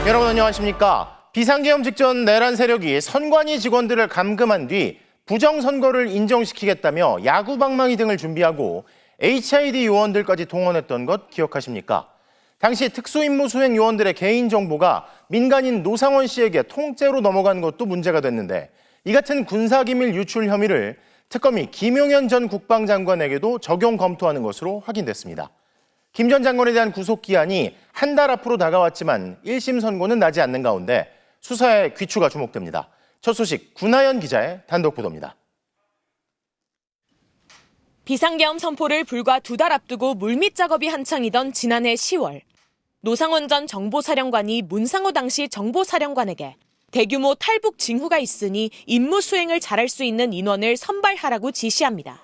여러분 안녕하십니까? 비상계엄 직전 내란 세력이 선관위 직원들을 감금한 뒤 부정선거를 인정시키겠다며 야구방망이 등을 준비하고 HID 요원들까지 동원했던 것 기억하십니까? 당시 특수임무 수행 요원들의 개인정보가 민간인 노상원 씨에게 통째로 넘어간 것도 문제가 됐는데 이 같은 군사기밀 유출 혐의를 특검이 김용현 전 국방장관에게도 적용 검토하는 것으로 확인됐습니다. 김 전 장관에 대한 구속기한이 한 달 앞으로 다가왔지만 1심 선고는 나지 않는 가운데 수사의 귀추가 주목됩니다. 첫 소식 군하연 기자의 단독 보도입니다. 비상계엄 선포를 불과 2달 앞두고 물밑 작업이 한창이던 지난해 10월. 노상원 전 정보사령관이 문상호 당시 정보사령관에게 대규모 탈북 징후가 있으니 임무 수행을 잘할 수 있는 인원을 선발하라고 지시합니다.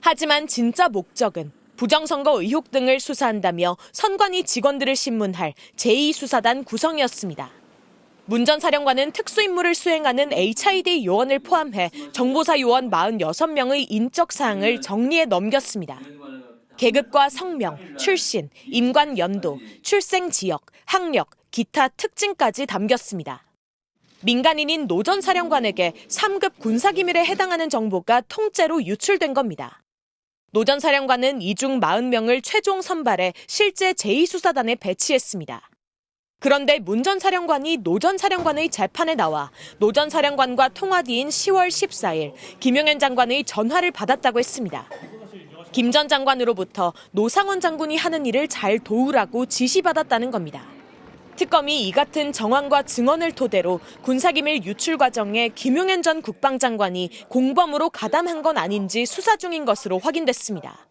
하지만 진짜 목적은 부정선거 의혹 등을 수사한다며 선관위 직원들을 신문할 제2수사단 구성이었습니다. 문 전 사령관은 특수임무를 수행하는 HID 요원을 포함해 정보사 요원 46명의 인적 사항을 정리해 넘겼습니다. 계급과 성명, 출신, 임관 연도, 출생 지역, 학력, 기타 특징까지 담겼습니다. 민간인인 노 전 사령관에게 3급 군사기밀에 해당하는 정보가 통째로 유출된 겁니다. 노 전 사령관은 이 중 40명을 최종 선발해 실제 제2수사단에 배치했습니다. 그런데 문 전 사령관이 노 전 사령관의 재판에 나와 노 전 사령관과 통화 뒤인 10월 14일 김용현 장관의 전화를 받았다고 했습니다. 김 전 장관으로부터 노상원 장군이 하는 일을 잘 도우라고 지시받았다는 겁니다. 특검이 이 같은 정황과 증언을 토대로 군사기밀 유출 과정에 김용현 전 국방장관이 공범으로 가담한 건 아닌지 수사 중인 것으로 확인됐습니다.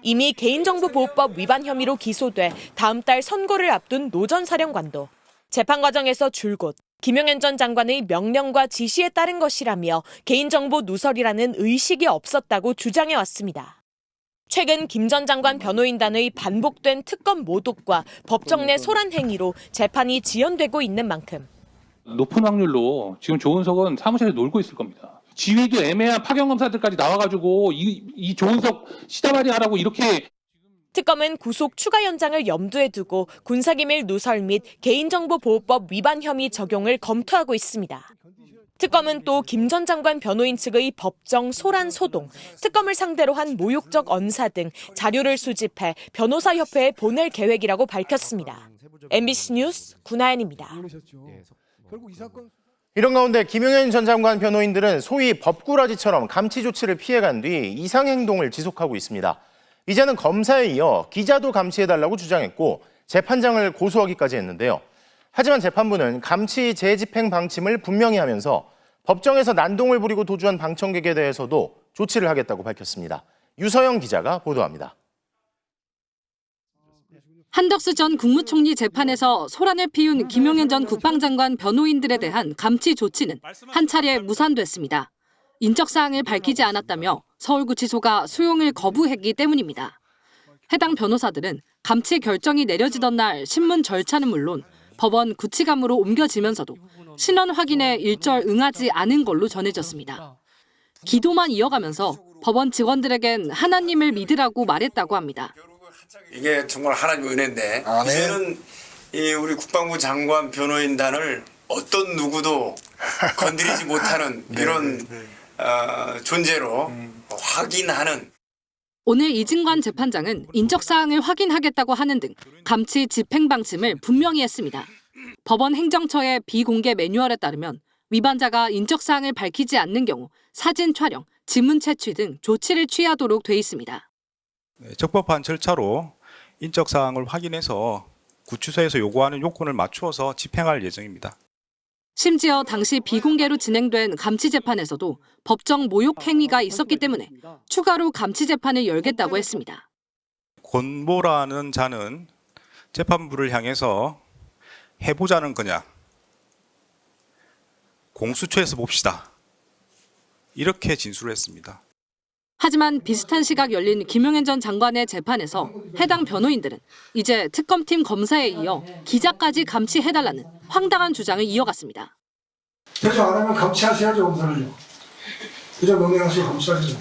이미 개인정보보호법 위반 혐의로 기소돼 다음 달 선고를 앞둔 노 전 사령관도 재판 과정에서 줄곧 김용현 전 장관의 명령과 지시에 따른 것이라며 개인정보 누설이라는 의식이 없었다고 주장해왔습니다. 최근 김 전 장관 변호인단의 반복된 특검 모독과 법정 내 소란 행위로 재판이 지연되고 있는 만큼 높은 확률로 지금 조은석은 사무실에 놀고 있을 겁니다. 지위도 애매한 파견검사들까지 나와가지고 이 조은석 시다발이 하라고 이렇게. 특검은 구속 추가 연장을 염두에 두고 군사기밀 누설 및 개인정보보호법 위반 혐의 적용을 검토하고 있습니다. 특검은 또 김 전 장관 변호인 측의 법정 소란 소동, 특검을 상대로 한 모욕적 언사 등 자료를 수집해 변호사협회에 보낼 계획이라고 밝혔습니다. MBC 뉴스 군하연입니다. 이런 가운데 김용현 전 장관 변호인들은 소위 법꾸라지처럼 감치 조치를 피해간 뒤 이상 행동을 지속하고 있습니다. 이제는 검사에 이어 기자도 감시해달라고 주장했고 재판장을 고소하기까지 했는데요. 하지만 재판부는 감치 재집행 방침을 분명히 하면서 법정에서 난동을 부리고 도주한 방청객에 대해서도 조치를 하겠다고 밝혔습니다. 유서영 기자가 보도합니다. 한덕수 전 국무총리 재판에서 소란을 피운 김용현 전 국방장관 변호인들에 대한 감치 조치는 한 차례 무산됐습니다. 인적사항을 밝히지 않았다며 서울구치소가 수용을 거부했기 때문입니다. 해당 변호사들은 감치 결정이 내려지던 날 신문 절차는 물론 법원 구치감으로 옮겨지면서도 신원 확인에 일절 응하지 않은 걸로 전해졌습니다. 기도만 이어가면서 법원 직원들에겐 하나님을 믿으라고 말했다고 합니다. 이게 정말 하나님의 은혜인데 이제는 우리 국방부 장관 변호인단을 어떤 누구도 건드리지 못하는 이런 존재로 확인하는. 오늘 이진관 재판장은 인적사항을 확인하겠다고 하는 등 감치 집행 방침을 분명히 했습니다. 법원 행정처의 비공개 매뉴얼에 따르면 위반자가 인적사항을 밝히지 않는 경우 사진 촬영, 지문 채취 등 조치를 취하도록 돼 있습니다. 적법한 절차로 인적사항을 확인해서 구치소에서 요구하는 요건을 맞추어서 집행할 예정입니다. 심지어 당시 비공개로 진행된 감치 재판에서도 법정 모욕 행위가 있었기 때문에 추가로 감치 재판을 열겠다고 했습니다. 권모라는 자는 재판부를 향해서 해보자는 거냐, 공수처에서 봅시다, 이렇게 진술을 했습니다. 하지만 비슷한 시각 열린 김용현 전 장관의 재판에서 해당 변호인들은 이제 특검팀 검사에 이어 기자까지 감치해달라는 황당한 주장을 이어갔습니다. 대처 안 하면 감치하셔야죠, 검사를요. 기자 명령하시고 감치하시죠.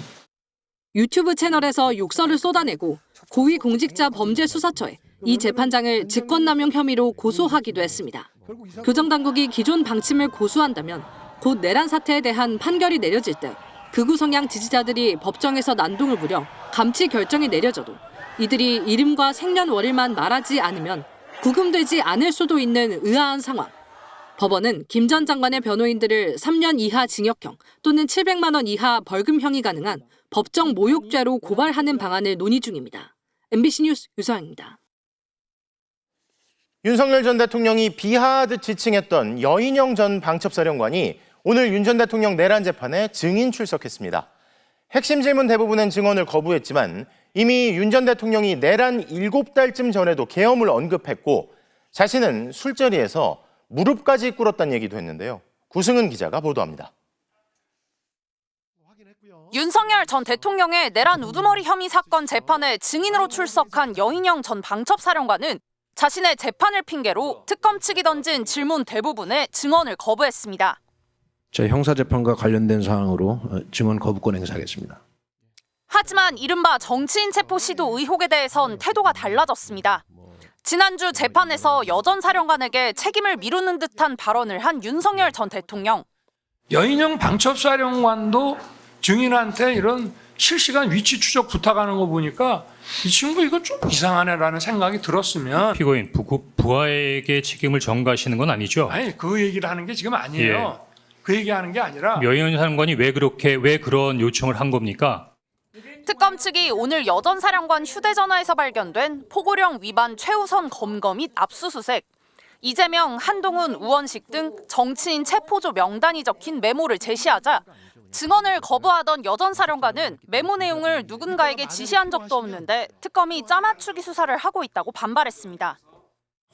유튜브 채널에서 욕설을 쏟아내고 고위공직자 범죄수사처에 이 재판장을 직권남용 혐의로 고소하기도 했습니다. 교정당국이 기존 방침을 고수한다면 곧 내란 사태에 대한 판결이 내려질 때 극우 성향 지지자들이 법정에서 난동을 부려 감치 결정이 내려져도 이들이 이름과 생년월일만 말하지 않으면 구금되지 않을 수도 있는 의아한 상황. 법원은 김 전 장관의 변호인들을 3년 이하 징역형 또는 700만 원 이하 벌금형이 가능한 법정 모욕죄로 고발하는 방안을 논의 중입니다. MBC 뉴스 유서영입니다. 윤석열 전 대통령이 비하하듯 지칭했던 여인영 전 방첩사령관이 오늘 윤 전 대통령 내란 재판에 증인 출석했습니다. 핵심 질문 대부분은 증언을 거부했지만 이미 윤 전 대통령이 내란 7달쯤 전에도 계엄을 언급했고 자신은 술자리에서 무릎까지 꿇었다는 얘기도 했는데요. 구승은 기자가 보도합니다. 윤석열 전 대통령의 내란 우두머리 혐의 사건 재판에 증인으로 출석한 여인영 전 방첩사령관은 자신의 재판을 핑계로 특검 측이 던진 질문 대부분에 증언을 거부했습니다. 저 형사재판과 관련된 사항으로 증언 거부권 행사하겠습니다. 하지만 이른바 정치인 체포 시도 의혹에 대해선 태도가 달라졌습니다. 지난주 재판에서 여 전 사령관에게 책임을 미루는 듯한 발언을 한 윤석열 전 대통령. 여인영 방첩사령관도 증인한테 이런 실시간 위치 추적 부탁하는 거 보니까 이 친구 이거 좀 이상하네라는 생각이 들었으면 피고인 부하에게 책임을 전가하시는 건 아니죠? 아니 그 얘기를 하는 게 지금 아니에요. 그 얘기하는 게 아니라 여인영 사령관이 왜 그런 요청을 한 겁니까? 특검 측이 오늘 여 전 사령관 휴대전화에서 발견된 포고령 위반 최우선 검거 및 압수수색, 이재명, 한동훈, 우원식 등 정치인 체포조 명단이 적힌 메모를 제시하자 증언을 거부하던 여 전 사령관은 메모 내용을 누군가에게 지시한 적도 없는데 특검이 짜맞추기 수사를 하고 있다고 반발했습니다.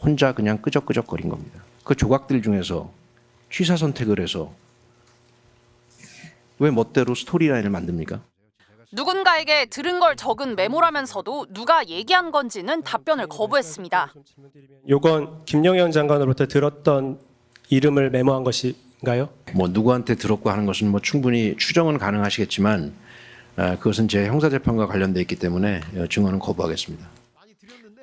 혼자 그냥 끄적끄적거린 겁니다. 그 조각들 중에서 취사 선택을 해서 왜 멋대로 스토리라인을 만듭니까? 누군가에게 들은 걸 적은 메모라면서도 누가 얘기한 건지는 답변을 거부했습니다. 요건 김영현 장관으로부터 들었던 이름을 메모한 것인가요? 뭐 누구한테 들었고 하는 것은 뭐 충분히 추정은 가능하시겠지만 그것은 제 형사재판과 관련돼 있기 때문에 증언은 거부하겠습니다.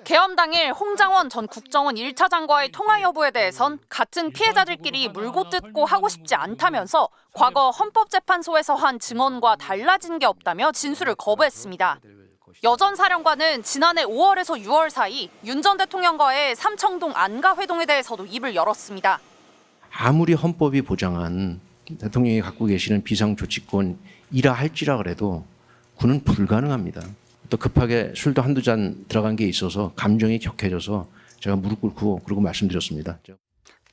계엄 당일 홍장원 전 국정원 1차장과의 통화 여부에 대해선 같은 피해자들끼리 물고 뜯고 하고 싶지 않다면서 과거 헌법재판소에서 한 증언과 달라진 게 없다며 진술을 거부했습니다. 여 전 사령관은 지난해 5월에서 6월 사이 윤 전 대통령과의 삼청동 안가 회동에 대해서도 입을 열었습니다. 아무리 헌법이 보장한 대통령이 갖고 계시는 비상조치권이라 할지라 그래도 그는 불가능합니다. 또 급하게 술도 한두 잔 들어간 게 있어서 감정이 격해져서 제가 무릎 꿇고 그러고 말씀드렸습니다.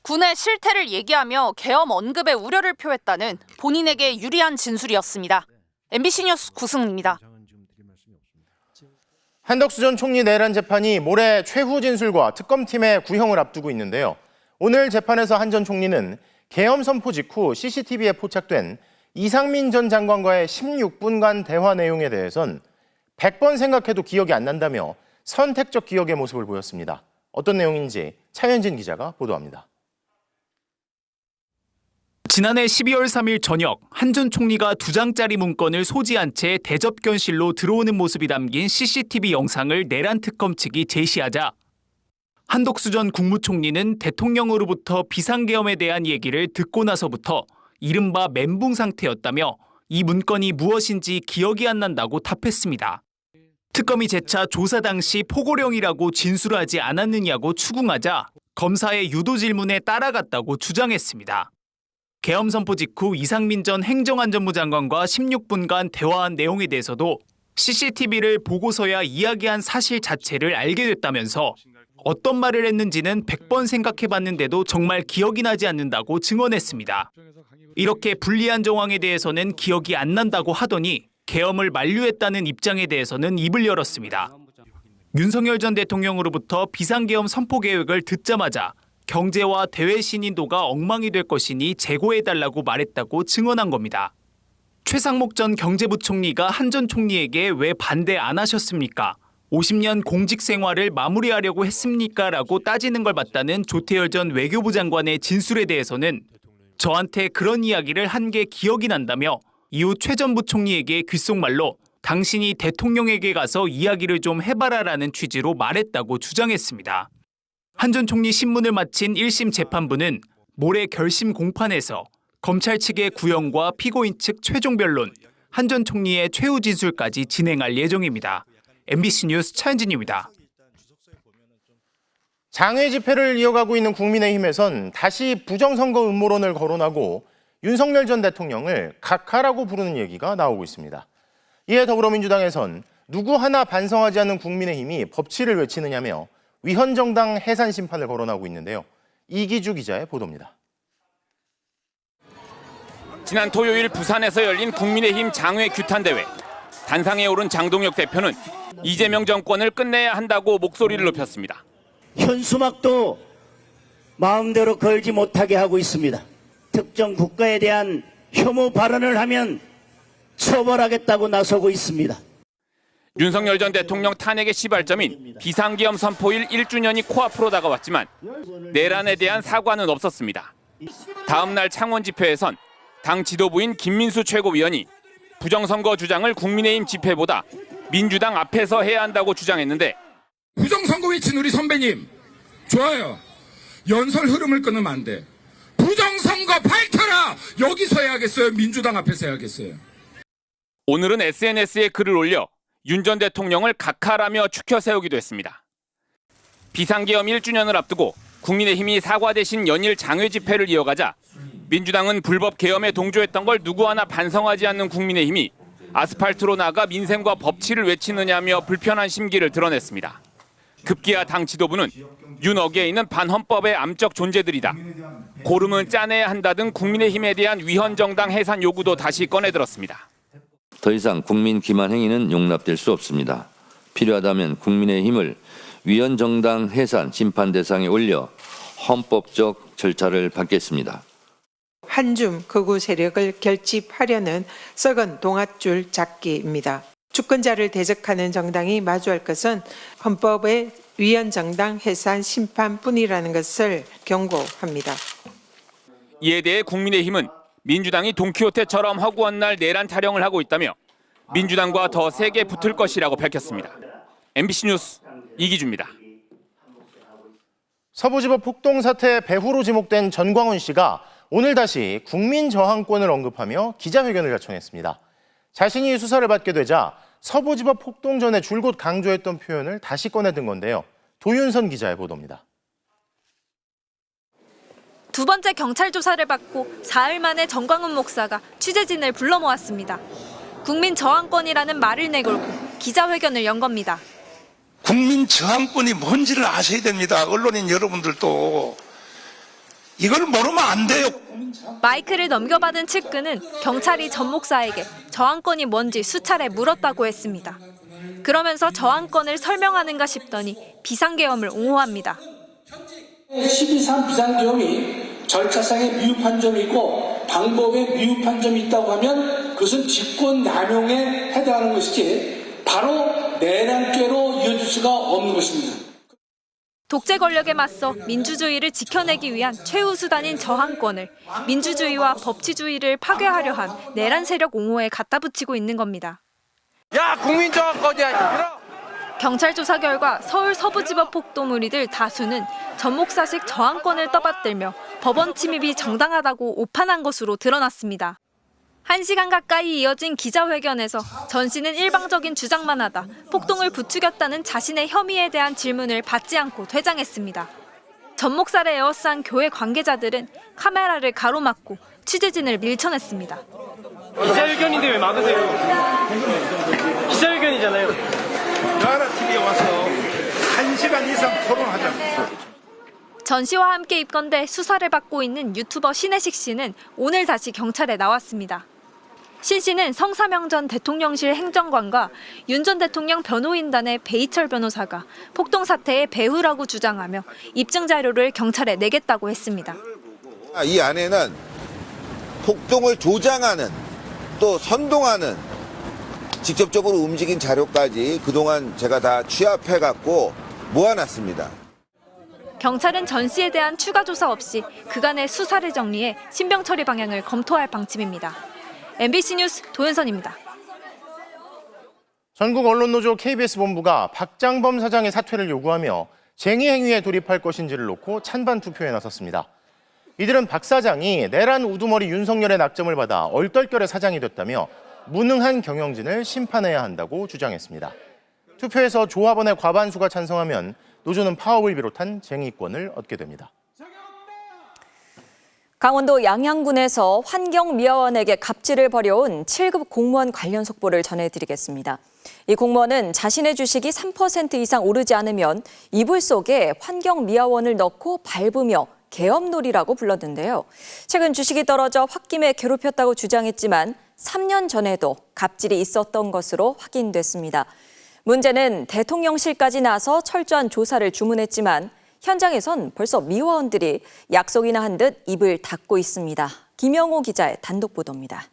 군의 실태를 얘기하며 계엄 언급에 우려를 표했다는 본인에게 유리한 진술이었습니다. MBC 뉴스 구승입니다. 한덕수 전 총리 내란 재판이 모레 최후 진술과 특검팀의 구형을 앞두고 있는데요. 오늘 재판에서 한 전 총리는 계엄 선포 직후 CCTV에 포착된 이상민 전 장관과의 16분간 대화 내용에 대해선 100번 생각해도 기억이 안 난다며 선택적 기억의 모습을 보였습니다. 어떤 내용인지 차현진 기자가 보도합니다. 지난해 12월 3일 저녁 한 전 총리가 2장짜리 문건을 소지한 채 대접견실로 들어오는 모습이 담긴 CCTV 영상을 내란 특검 측이 제시하자 한덕수 전 국무총리는 대통령으로부터 비상계엄에 대한 얘기를 듣고 나서부터 이른바 멘붕 상태였다며 이 문건이 무엇인지 기억이 안 난다고 답했습니다. 특검이 재차 조사 당시 포고령이라고 진술하지 않았느냐고 추궁하자 검사의 유도 질문에 따라갔다고 주장했습니다. 계엄 선포 직후 이상민 전 행정안전부 장관과 16분간 대화한 내용에 대해서도 CCTV를 보고서야 이야기한 사실 자체를 알게 됐다면서 어떤 말을 했는지는 100번 생각해봤는데도 정말 기억이 나지 않는다고 증언했습니다. 이렇게 불리한 정황에 대해서는 기억이 안 난다고 하더니 계엄을 만류했다는 입장에 대해서는 입을 열었습니다. 윤석열 전 대통령으로부터 비상계엄 선포 계획을 듣자마자 경제와 대외 신인도가 엉망이 될 것이니 재고해달라고 말했다고 증언한 겁니다. 최상목 전 경제부총리가 한 전 총리에게 왜 반대 안 하셨습니까? 50년 공직 생활을 마무리하려고 했습니까? 라고 따지는 걸 봤다는 조태열 전 외교부 장관의 진술에 대해서는 저한테 그런 이야기를 한 게 기억이 난다며 이후 최 전 부총리에게 귓속말로 당신이 대통령에게 가서 이야기를 좀 해봐라라는 취지로 말했다고 주장했습니다. 한 전 총리 신문을 마친 1심 재판부는 모레 결심 공판에서 검찰 측의 구형과 피고인 측 최종 변론, 한 전 총리의 최후 진술까지 진행할 예정입니다. MBC 뉴스 차현진입니다. 장외 집회를 이어가고 있는 국민의힘에선 다시 부정선거 음모론을 거론하고 윤석열 전 대통령을 각하라고 부르는 얘기가 나오고 있습니다. 이에 더불어민주당에선 누구 하나 반성하지 않는 국민의힘이 법치를 외치느냐며 위헌정당 해산 심판을 거론하고 있는데요. 이기주 기자의 보도입니다. 지난 토요일 부산에서 열린 국민의힘 장외 규탄대회. 단상에 오른 장동혁 대표는 이재명 정권을 끝내야 한다고 목소리를 높였습니다. 현수막도 마음대로 걸지 못하게 하고 있습니다. 특정 국가에 대한 혐오 발언을 하면 처벌하겠다고 나서고 있습니다. 윤석열 전 대통령 탄핵의 시발점인 비상계엄 선포일 1주년이 코앞으로 다가왔지만 내란에 대한 사과는 없었습니다. 다음 날 창원 집회에선 당 지도부인 김민수 최고위원이 부정선거 주장을 국민의힘 집회보다 민주당 앞에서 해야 한다고 주장했는데 부정선거 외친 우리 선배님 좋아요. 연설 흐름을 끊으면 안 돼. 부정선거 밝혀라. 여기서 해야겠어요? 민주당 앞에서 해야겠어요? 오늘은 SNS에 글을 올려 윤 전 대통령을 각하라며 추켜 세우기도 했습니다. 비상계엄 1주년을 앞두고 국민의힘이 사과 대신 연일 장외 집회를 이어가자 민주당은 불법 계엄에 동조했던 걸 누구 하나 반성하지 않는 국민의힘이 아스팔트로 나가 민생과 법치를 외치느냐며 불편한 심기를 드러냈습니다. 급기야 당 지도부는 윤 어게인은 반헌법의 암적 존재들이다. 고름은 짜내야 한다 등 국민의힘에 대한 위헌정당 해산 요구도 다시 꺼내들었습니다. 더 이상 국민 기만 행위는 용납될 수 없습니다. 필요하다면 국민의힘을 위헌정당 해산 심판 대상에 올려 헌법적 절차를 밟겠습니다. 한줌 극우 세력을 결집하려는 썩은 동아줄 잡기입니다. 주권자를 대적하는 정당이 마주할 것은 헌법의 위헌정당 해산 심판뿐이라는 것을 경고합니다. 이에 대해 국민의힘은 민주당이 돈키호테처럼 허구한 날 내란 타령을 하고 있다며 민주당과 더 세게 붙을 것이라고 밝혔습니다. MBC 뉴스 이기주입니다. 서부지법 폭동 사태 배후로 지목된 전광훈 씨가 오늘 다시 국민 저항권을 언급하며 기자회견을 요청했습니다. 자신이 수사를 받게 되자 서부지법 폭동 전에 줄곧 강조했던 표현을 다시 꺼내든 건데요. 도윤선 기자의 보도입니다. 두 번째 경찰 조사를 받고 사흘 만에 전광훈 목사가 취재진을 불러 모았습니다. 국민 저항권이라는 말을 내걸고 기자회견을 연 겁니다. 국민 저항권이 뭔지를 아셔야 됩니다. 언론인 여러분들도. 이걸 모르면 안 돼요. 마이크를 넘겨받은 측근은 경찰이 전 목사에게 저항권이 뭔지 수차례 물었다고 했습니다. 그러면서 저항권을 설명하는가 싶더니 비상계엄을 옹호합니다. 12.3 비상계엄이 절차상의 미흡한 점이 있고 방법에 미흡한 점이 있다고 하면 그것은 직권 남용에 해당하는 것이지 바로 내란죄로 이어질 수가 없는 것입니다. 독재 권력에 맞서 민주주의를 지켜내기 위한 최후 수단인 저항권을 민주주의와 법치주의를 파괴하려 한 내란 세력 옹호에 갖다 붙이고 있는 겁니다. 야, 국민 저항권이야. 경찰 조사 결과 서울 서부지법 폭동무리들 다수는 전 목사식 저항권을 떠받들며 법원 침입이 정당하다고 오판한 것으로 드러났습니다. 1시간 가까이 이어진 기자회견에서 전 씨는 일방적인 주장만 하다 폭동을 부추겼다는 자신의 혐의에 대한 질문을 받지 않고 퇴장했습니다. 전 목사를 에워싼 교회 관계자들은 카메라를 가로막고 취재진을 밀쳐냈습니다. 기자회견인데 왜 막으세요? 기자회견이잖아요. 나라 TV에 와서 1시간 이상 토론하자. 전 씨와 함께 입건돼 수사를 받고 있는 유튜버 신혜식 씨는 오늘 다시 경찰에 나왔습니다. 신 씨는 성사명 전 대통령실 행정관과 윤 전 대통령 변호인단의 배희철 변호사가 폭동 사태의 배후라고 주장하며 입증 자료를 경찰에 내겠다고 했습니다. 이 안에는 폭동을 조장하는 또 선동하는 직접적으로 움직인 자료까지 그동안 제가 다 취합해갖고 모아놨습니다. 경찰은 전 씨에 대한 추가 조사 없이 그간의 수사를 정리해 신병 처리 방향을 검토할 방침입니다. MBC 뉴스 도윤선입니다. 전국 언론노조 KBS 본부가 박장범 사장의 사퇴를 요구하며 쟁의 행위에 돌입할 것인지를 놓고 찬반 투표에 나섰습니다. 이들은 박 사장이 내란 우두머리 윤석열의 낙점을 받아 얼떨결에 사장이 됐다며 무능한 경영진을 심판해야 한다고 주장했습니다. 투표에서 조합원의 과반수가 찬성하면 노조는 파업을 비롯한 쟁의권을 얻게 됩니다. 강원도 양양군에서 환경미화원에게 갑질을 벌여온 7급 공무원 관련 속보를 전해드리겠습니다. 이 공무원은 자신의 주식이 3% 이상 오르지 않으면 이불 속에 환경미화원을 넣고 밟으며 계엄놀이라고 불렀는데요. 최근 주식이 떨어져 홧김에 괴롭혔다고 주장했지만 3년 전에도 갑질이 있었던 것으로 확인됐습니다. 문제는 대통령실까지 나서 철저한 조사를 주문했지만 현장에선 벌써 미화원들이 약속이나 한 듯 입을 닫고 있습니다. 김영호 기자의 단독 보도입니다.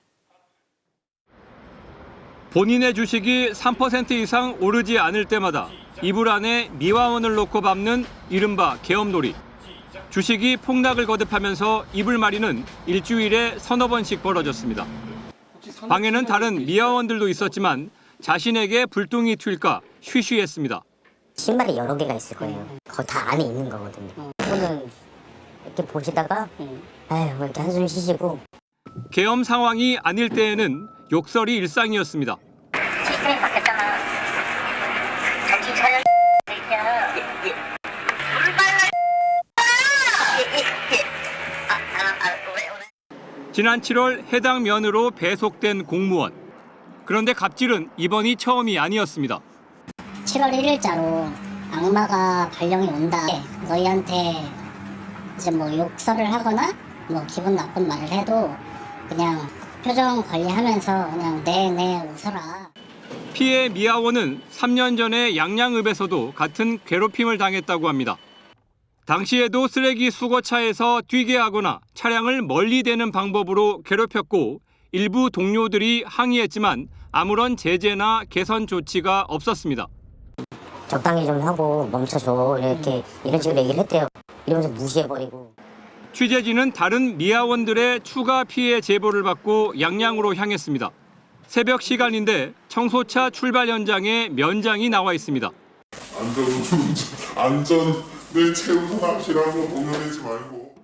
본인의 주식이 3% 이상 오르지 않을 때마다 이불 안에 미화원을 넣고 밟는 이른바 계엄놀이. 주식이 폭락을 거듭하면서 이불마리는 일주일에 서너 번씩 벌어졌습니다. 방에는 다른 미화원들도 있었지만 자신에게 불똥이 튈까 쉬쉬했습니다. 신발이 여러 개가 있을 거예요. 그거 다 안에 있는 거거든요. 그거는 이렇게 보시다가 아유 왜 이렇게 한숨 쉬시고. 계엄 상황이 아닐 때에는 욕설이 일상이었습니다. 시스템이 바뀌었잖아. 정신 차려. 지난 7월 해당 면으로 배속된 공무원. 그런데 갑질은 이번이 처음이 아니었습니다. 7월 1일자로 악마가 발령이 온다. 너희한테 이제 뭐 욕설을 하거나 뭐 기분 나쁜 말을 해도 그냥 표정 관리하면서 그냥 네 웃어라. 피해 미화원은 3년 전에 양양읍에서도 같은 괴롭힘을 당했다고 합니다. 당시에도 쓰레기 수거차에서 뛰게 하거나 차량을 멀리 대는 방법으로 괴롭혔고 일부 동료들이 항의했지만 아무런 제재나 개선 조치가 없었습니다. 적당히 좀 하고 멈춰줘 이렇게 이런 식으로 얘기를 했대요. 이러면서 무시해버리고. 취재진은 다른 미화원들의 추가 피해 제보를 받고 양양으로 향했습니다. 새벽 시간인데 청소차 출발 현장에 면장이 나와 있습니다. 안전을 최우선하시라고 공연하지 말고.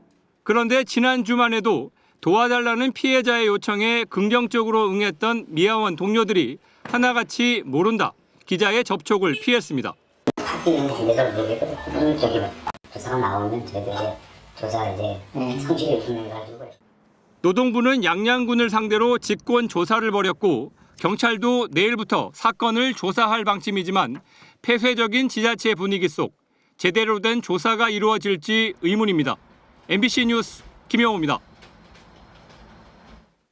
그런데 지난 주말에도 도와달라는 피해자의 요청에 긍정적으로 응했던 미화원 동료들이 하나같이 모른다. 기자의 접촉을 피했습니다. 파티는 대대로 얘기거든. 저기 회사가 나오면 제대로 조사 이제 성실히 진행해가지고. 노동부는 양양군을 상대로 직권 조사를 벌였고 경찰도 내일부터 사건을 조사할 방침이지만 폐쇄적인 지자체 분위기 속 제대로 된 조사가 이루어질지 의문입니다. MBC 뉴스 김영호입니다.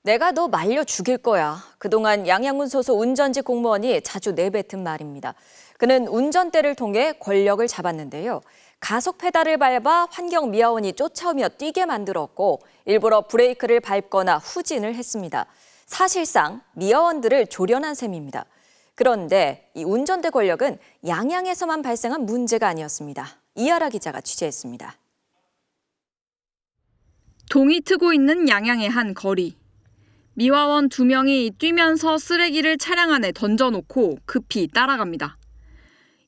내가 너 말려 죽일 거야. 그동안 양양군 소속 운전직 공무원이 자주 내뱉은 말입니다. 그는 운전대를 통해 권력을 잡았는데요. 가속 페달을 밟아 환경미화원이 쫓아오며 뛰게 만들었고 일부러 브레이크를 밟거나 후진을 했습니다. 사실상 미화원들을 조련한 셈입니다. 그런데 이 운전대 권력은 양양에서만 발생한 문제가 아니었습니다. 이하라 기자가 취재했습니다. 동이 트고 있는 양양의 한 거리. 미화원 2명이 뛰면서 쓰레기를 차량 안에 던져놓고 급히 따라갑니다.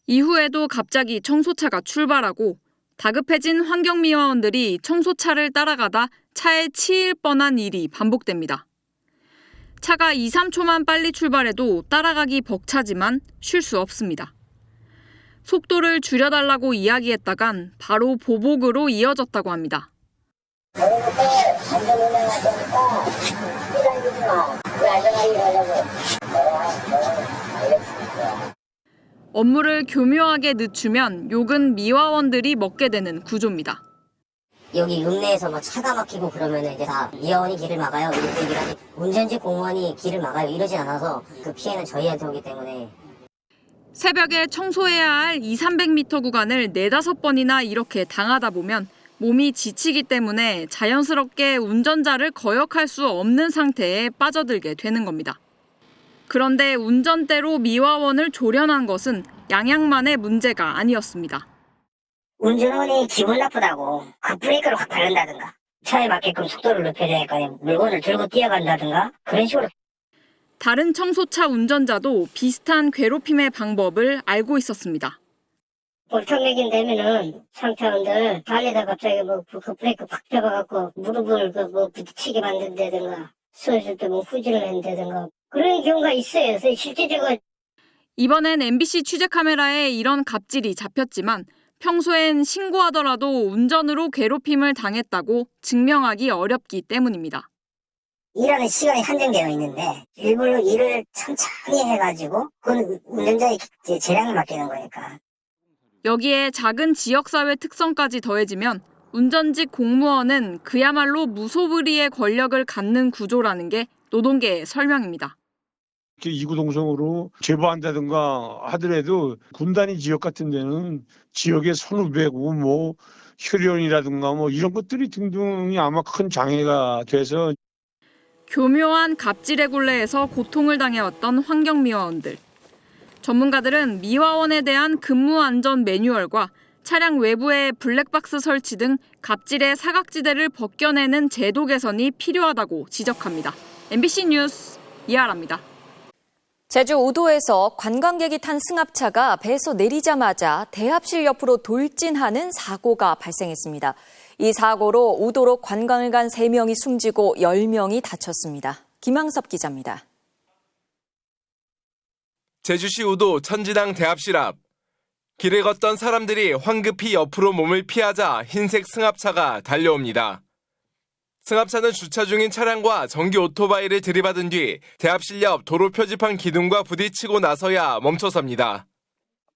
이후에도 갑자기 청소차가 출발하고 다급해진 환경미화원들이 청소차를 따라가다 차에 치일 뻔한 일이 반복됩니다. 차가 2, 3초만 빨리 출발해도 따라가기 벅차지만 쉴 수 없습니다. 속도를 줄여달라고 이야기했다간 바로 보복으로 이어졌다고 합니다. 업무를 교묘하게 늦추면 욕은 미화원들이 먹게 되는 구조입니다. 여기 읍내에서 뭐 차가 막히고 그러면 이제 다 미화원이 길을 막아요. 이렇게 얘기를 하지. 운전직 공무원이 길을 막아요. 이러진 않아서 그 피해는 저희한테 오기 때문에. 새벽에 청소해야 할 200-300m 구간을 4-5번이나 이렇게 당하다 보면 몸이 지치기 때문에 자연스럽게 운전자를 거역할 수 없는 상태에 빠져들게 되는 겁니다. 그런데 운전대로 미화원을 조련한 것은 양양만의 문제가 아니었습니다. 운전원이 기분 나쁘다고 급브레이크를 확 밟는다든가 차에 맞게끔 속도를 높여야 되니까 물건을 들고 뛰어간다든가 그런 식으로. 다른 청소차 운전자도 비슷한 괴롭힘의 방법을 알고 있었습니다. 골청맥이 되면은 상태원들 달리다 갑자기 그 브레이크 팍 잡아갖고 무릎을 부딪히게 만든다든가 쓰러질 때 후진을 한다든가 그런 경우가 있어요. 그래서 실제적으로 이번엔 MBC 취재 카메라에 이런 갑질이 잡혔지만 평소엔 신고하더라도 운전으로 괴롭힘을 당했다고 증명하기 어렵기 때문입니다. 일하는 시간이 한정되어 있는데 일부러 일을 천천히 해가지고 그건 운전자의 재량에 맡기는 거니까. 여기에 작은 지역사회 특성까지 더해지면 운전직 공무원은 그야말로 무소불위의 권력을 갖는 구조라는 게 노동계의 설명입니다. 이구동성으로 제보한다든가 하더라도 군단위 지역 같은 데는 지역의 선후배고 혈연이라든가 이런 것들이 등등이 아마 큰 장애가 돼서 교묘한 갑질의 굴레에서 고통을 당해왔던 환경미화원들. 전문가들은 미화원에 대한 근무 안전 매뉴얼과 차량 외부에 블랙박스 설치 등 갑질의 사각지대를 벗겨내는 제도 개선이 필요하다고 지적합니다. MBC 뉴스 이하라입니다. 제주 우도에서 관광객이 탄 승합차가 배에서 내리자마자 대합실 옆으로 돌진하는 사고가 발생했습니다. 이 사고로 우도로 관광을 간 3명이 숨지고 10명이 다쳤습니다. 김항섭 기자입니다. 제주시 우도 천지당 대합실 앞. 길을 걷던 사람들이 황급히 옆으로 몸을 피하자 흰색 승합차가 달려옵니다. 승합차는 주차 중인 차량과 전기 오토바이를 들이받은 뒤 대합실 옆 도로 표지판 기둥과 부딪히고 나서야 멈춰섭니다.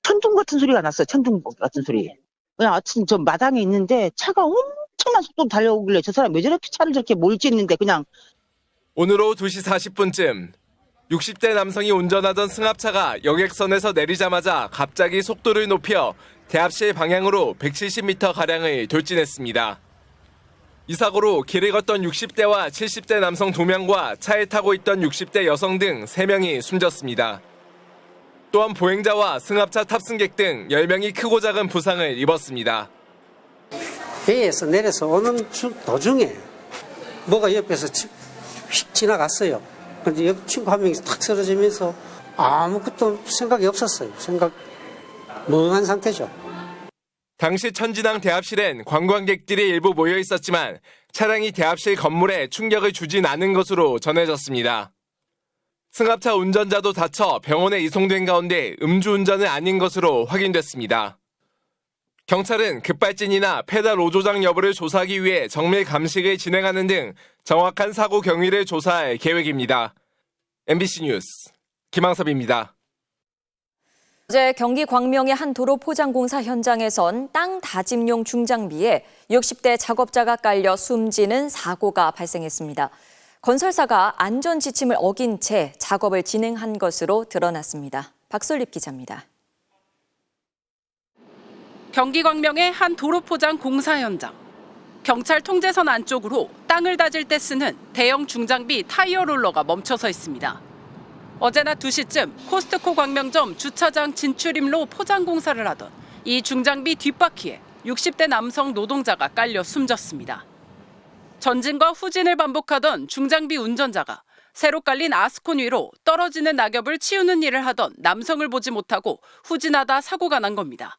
천둥 같은 소리가 났어요. 천둥 같은 소리. 그냥 아침 저 마당에 있는데 차가 엄청난 속도로 달려오길래 저 사람 왜 저렇게 차를 저렇게 몰지했는데 그냥. 오늘 오후 2시 40분쯤 60대 남성이 운전하던 승합차가 여객선에서 내리자마자 갑자기 속도를 높여 대합실 방향으로 170m가량을 돌진했습니다. 이 사고로 길을 걷던 60대와 70대 남성 2명과 차에 타고 있던 60대 여성 등 3명이 숨졌습니다. 또한 보행자와 승합차 탑승객 등 10명이 크고 작은 부상을 입었습니다. 배에서 내려서 오는 도중에 뭐가 옆에서 휙 지나갔어요. 근데 옆 친구 한 명이 탁 쓰러지면서 아무것도 생각이 없었어요. 멍한 상태죠. 당시 천지당 대합실엔 관광객들이 일부 모여 있었지만 차량이 대합실 건물에 충격을 주진 않은 것으로 전해졌습니다. 승합차 운전자도 다쳐 병원에 이송된 가운데 음주운전은 아닌 것으로 확인됐습니다. 경찰은 급발진이나 페달 오조작 여부를 조사하기 위해 정밀 감식을 진행하는 등 정확한 사고 경위를 조사할 계획입니다. MBC 뉴스 김항섭입니다. 어제 경기 광명의 한 도로 포장공사 현장에선 땅 다짐용 중장비에 60대 작업자가 깔려 숨지는 사고가 발생했습니다. 건설사가 안전 지침을 어긴 채 작업을 진행한 것으로 드러났습니다. 박솔립 기자입니다. 경기 광명의 한 도로 포장 공사 현장. 경찰 통제선 안쪽으로 땅을 다질 때 쓰는 대형 중장비 타이어 롤러가 멈춰서 있습니다. 어제 낮 2시쯤 코스트코 광명점 주차장 진출입로 포장 공사를 하던 이 중장비 뒷바퀴에 60대 남성 노동자가 깔려 숨졌습니다. 전진과 후진을 반복하던 중장비 운전자가 새로 깔린 아스콘 위로 떨어지는 낙엽을 치우는 일을 하던 남성을 보지 못하고 후진하다 사고가 난 겁니다.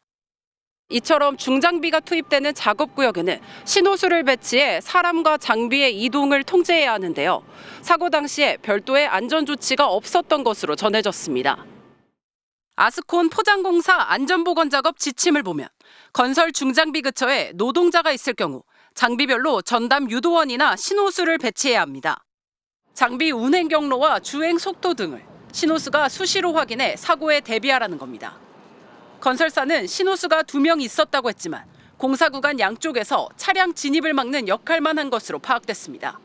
이처럼 중장비가 투입되는 작업구역에는 신호수를 배치해 사람과 장비의 이동을 통제해야 하는데요. 사고 당시에 별도의 안전조치가 없었던 것으로 전해졌습니다. 아스콘 포장공사 안전보건작업 지침을 보면 건설 중장비 근처에 노동자가 있을 경우 장비별로 전담 유도원이나 신호수를 배치해야 합니다. 장비 운행 경로와 주행 속도 등을 신호수가 수시로 확인해 사고에 대비하라는 겁니다. 건설사는 신호수가 2명 있었다고 했지만 공사 구간 양쪽에서 차량 진입을 막는 역할만 한 것으로 파악됐습니다.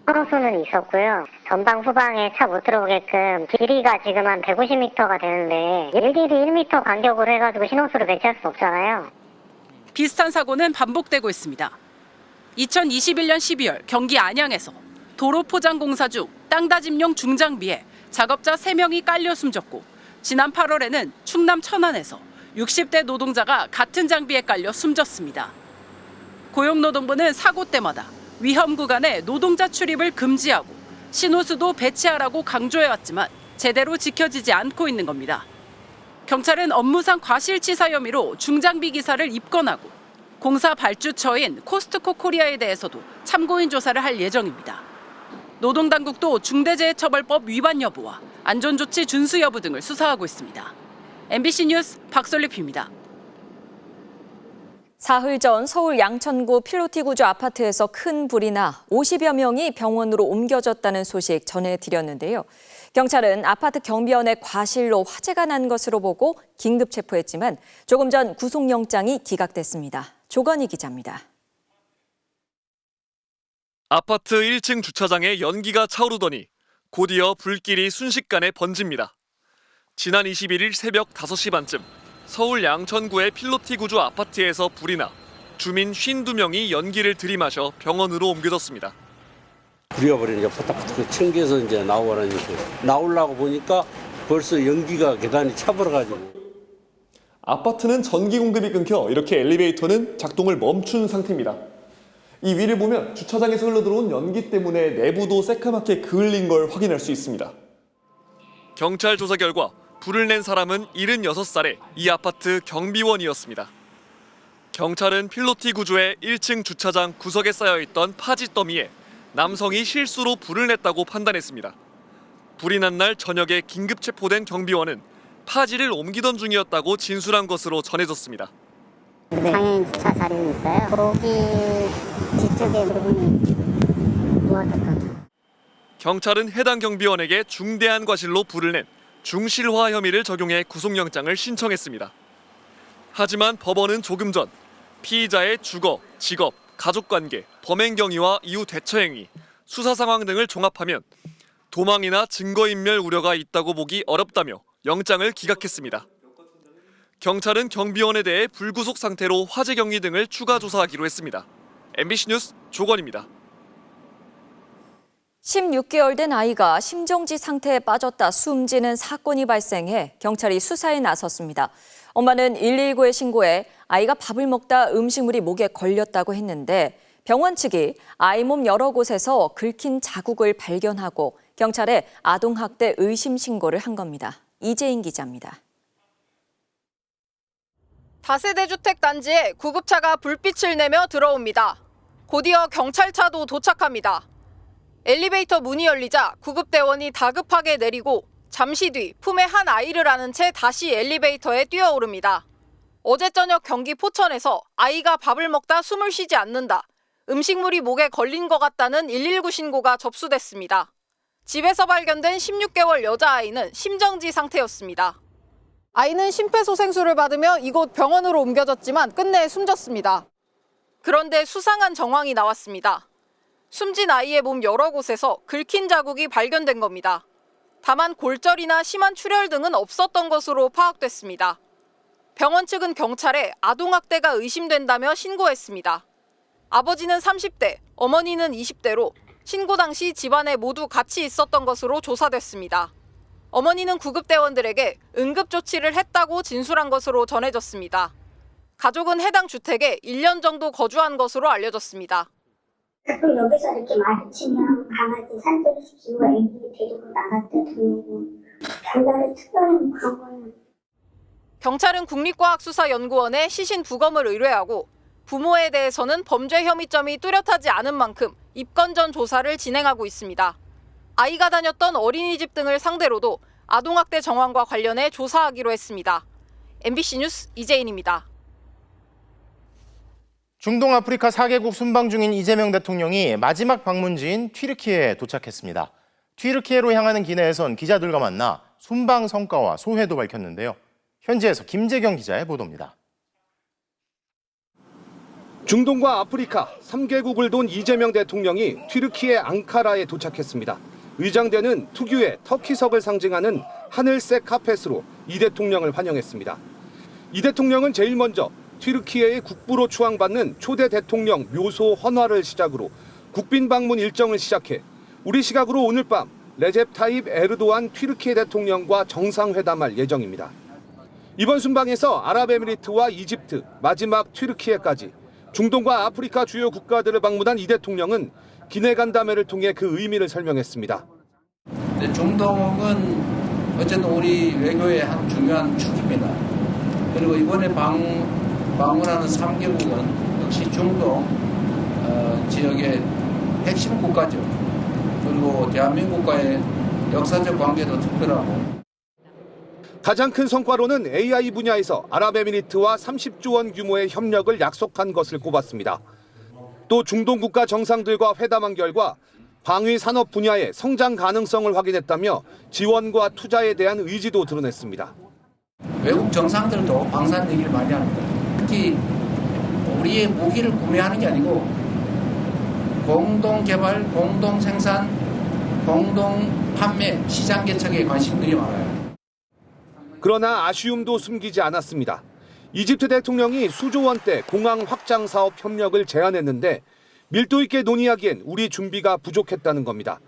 신호수는 있었고요. 전방 후방에 차 못 들어오게끔 길이가 지금 한 150m가 되는데 일일이 1m 간격으로 해가지고 신호수를 배치할 수 없잖아요. 비슷한 사고는 반복되고 있습니다. 2021년 12월 경기 안양에서 도로 포장 공사 중 땅 다짐용 중장비에 작업자 3명이 깔려 숨졌고 지난 8월에는 충남 천안에서 60대 노동자가 같은 장비에 깔려 숨졌습니다. 고용노동부는 사고 때마다 위험 구간에 노동자 출입을 금지하고 신호수도 배치하라고 강조해왔지만 제대로 지켜지지 않고 있는 겁니다. 경찰은 업무상 과실치사 혐의로 중장비 기사를 입건하고 공사 발주처인 코스트코 코리아에 대해서도 참고인 조사를 할 예정입니다. 노동당국도 중대재해처벌법 위반 여부와 안전조치 준수 여부 등을 수사하고 있습니다. MBC 뉴스 박솔립입니다. 사흘 전 서울 양천구 필로티 구주 아파트에서 큰 불이 나 50여 명이 병원으로 옮겨졌다는 소식 전해드렸는데요. 경찰은 아파트 경비원의 과실로 화재가 난 것으로 보고 긴급 체포했지만 조금 전 구속영장이 기각됐습니다. 조건희 기자입니다. 아파트 1층 주차장에 연기가 차오르더니 곧이어 불길이 순식간에 번집니다. 지난 21일 새벽 5시 반쯤 서울 양천구의 필로티 구주 아파트에서 불이 나 주민 52명이 연기를 들이마셔 병원으로 옮겨졌습니다. 불이 와버리니까 파닥파닥 챙겨서 이제 나오라니까 나오려고 보니까 벌써 연기가 계단이 차버려가지고. 아파트는 전기 공급이 끊겨 이렇게 엘리베이터는 작동을 멈춘 상태입니다. 이 위를 보면 주차장에서 흘러들어온 연기 때문에 내부도 새까맣게 그을린 걸 확인할 수 있습니다. 경찰 조사 결과 불을 낸 사람은 76살의 이 아파트 경비원이었습니다. 경찰은 필로티 구주의 1층 주차장 구석에 쌓여있던 파지 더미에 남성이 실수로 불을 냈다고 판단했습니다. 불이 난 날 저녁에 긴급 체포된 경비원은 파지를 옮기던 중이었다고 진술한 것으로 전해졌습니다. 장애인 주차 자리가 있어요. 거기 뒤쪽에 누웠던. 경찰은 해당 경비원에게 중대한 과실로 불을 낸 중실화 혐의를 적용해 구속영장을 신청했습니다. 하지만 법원은 조금 전 피의자의 주거, 직업, 가족관계, 범행 경위와 이후 대처 행위, 수사 상황 등을 종합하면 도망이나 증거인멸 우려가 있다고 보기 어렵다며 영장을 기각했습니다. 경찰은 경비원에 대해 불구속 상태로 화재 경위 등을 추가 조사하기로 했습니다. MBC 뉴스 조건입니다. 16개월 된 아이가 심정지 상태에 빠졌다 숨지는 사건이 발생해 경찰이 수사에 나섰습니다. 엄마는 119에 신고해 아이가 밥을 먹다 음식물이 목에 걸렸다고 했는데 병원 측이 아이 몸 여러 곳에서 긁힌 자국을 발견하고 경찰에 아동학대 의심 신고를 한 겁니다. 이재인 기자입니다. 다세대 주택 단지에 구급차가 불빛을 내며 들어옵니다. 곧이어 경찰차도 도착합니다. 엘리베이터 문이 열리자 구급대원이 다급하게 내리고 잠시 뒤 품에 한 아이를 안은 채 다시 엘리베이터에 뛰어오릅니다. 어제 저녁 경기 포천에서 아이가 밥을 먹다 숨을 쉬지 않는다. 음식물이 목에 걸린 것 같다는 119 신고가 접수됐습니다. 집에서 발견된 16개월 여자아이는 심정지 상태였습니다. 아이는 심폐소생술을 받으며 이곳 병원으로 옮겨졌지만 끝내 숨졌습니다. 그런데 수상한 정황이 나왔습니다. 숨진 아이의 몸 여러 곳에서 긁힌 자국이 발견된 겁니다. 다만 골절이나 심한 출혈 등은 없었던 것으로 파악됐습니다. 병원 측은 경찰에 아동학대가 의심된다며 신고했습니다. 아버지는 30대, 어머니는 20대로 신고 당시 집안에 모두 같이 있었던 것으로 조사됐습니다. 어머니는 구급대원들에게 응급조치를 했다고 진술한 것으로 전해졌습니다. 가족은 해당 주택에 1년 정도 거주한 것으로 알려졌습니다. 가끔 여기서 이렇게 마주치면 강아지 산책시키고 애기 데리고 나갔다 들고 별다른 특별한 광고는. 경찰은 국립과학수사연구원에 시신 부검을 의뢰하고 부모에 대해서는 범죄 혐의점이 뚜렷하지 않은 만큼 입건 전 조사를 진행하고 있습니다. 아이가 다녔던 어린이집 등을 상대로도 아동학대 정황과 관련해 조사하기로 했습니다. MBC 뉴스 이재인입니다. 중동 아프리카 4개국 순방 중인 이재명 대통령이 마지막 방문지인 튀르키예에 도착했습니다. 튀르키예로 향하는 기내에선 기자들과 만나 순방 성과와 소회도 밝혔는데요. 현지에서 김재경 기자의 보도입니다. 중동과 아프리카 3개국을 돈 이재명 대통령이 튀르키예 앙카라에 도착했습니다. 의장대는 특유의 터키석을 상징하는 하늘색 카펫으로 이 대통령을 환영했습니다. 이 대통령은 제일 먼저 튀르키예의 국부로 추앙받는 초대 대통령 묘소 헌화를 시작으로 국빈 방문 일정을 시작해 우리 시각으로 오늘 밤 레셉 타입 에르도안 튀르키예 대통령과 정상회담할 예정입니다. 이번 순방에서 아랍에미리트와 이집트, 마지막 튀르키예까지 중동과 아프리카 주요 국가들을 방문한 이 대통령은 기내 간담회를 통해 그 의미를 설명했습니다. 중동은 어쨌든 우리 외교의 한 중요한 축입니다. 그리고 이번에 방문하는 3개국은 역시 중동 지역의 핵심 국가죠. 그리고 대한민국과의 역사적 관계도 특별하고. 가장 큰 성과로는 AI 분야에서 아랍에미리트와 30조 원 규모의 협력을 약속한 것을 꼽았습니다. 또 중동 국가 정상들과 회담한 결과 방위 산업 분야의 성장 가능성을 확인했다며 지원과 투자에 대한 의지도 드러냈습니다. 외국 정상들도 방산 얘기를 많이 합니다. 특히 우리의 무기를 구매하는 게 아니고 공동 개발, 공동 생산, 공동 판매, 시장 개척에 관심들이 많아요. 그러나 아쉬움도 숨기지 않았습니다. 이집트 대통령이 수조 원대 공항 확장 사업 협력을 제안했는데 밀도 있게 논의하기엔 우리 준비가 부족했다는 겁니다.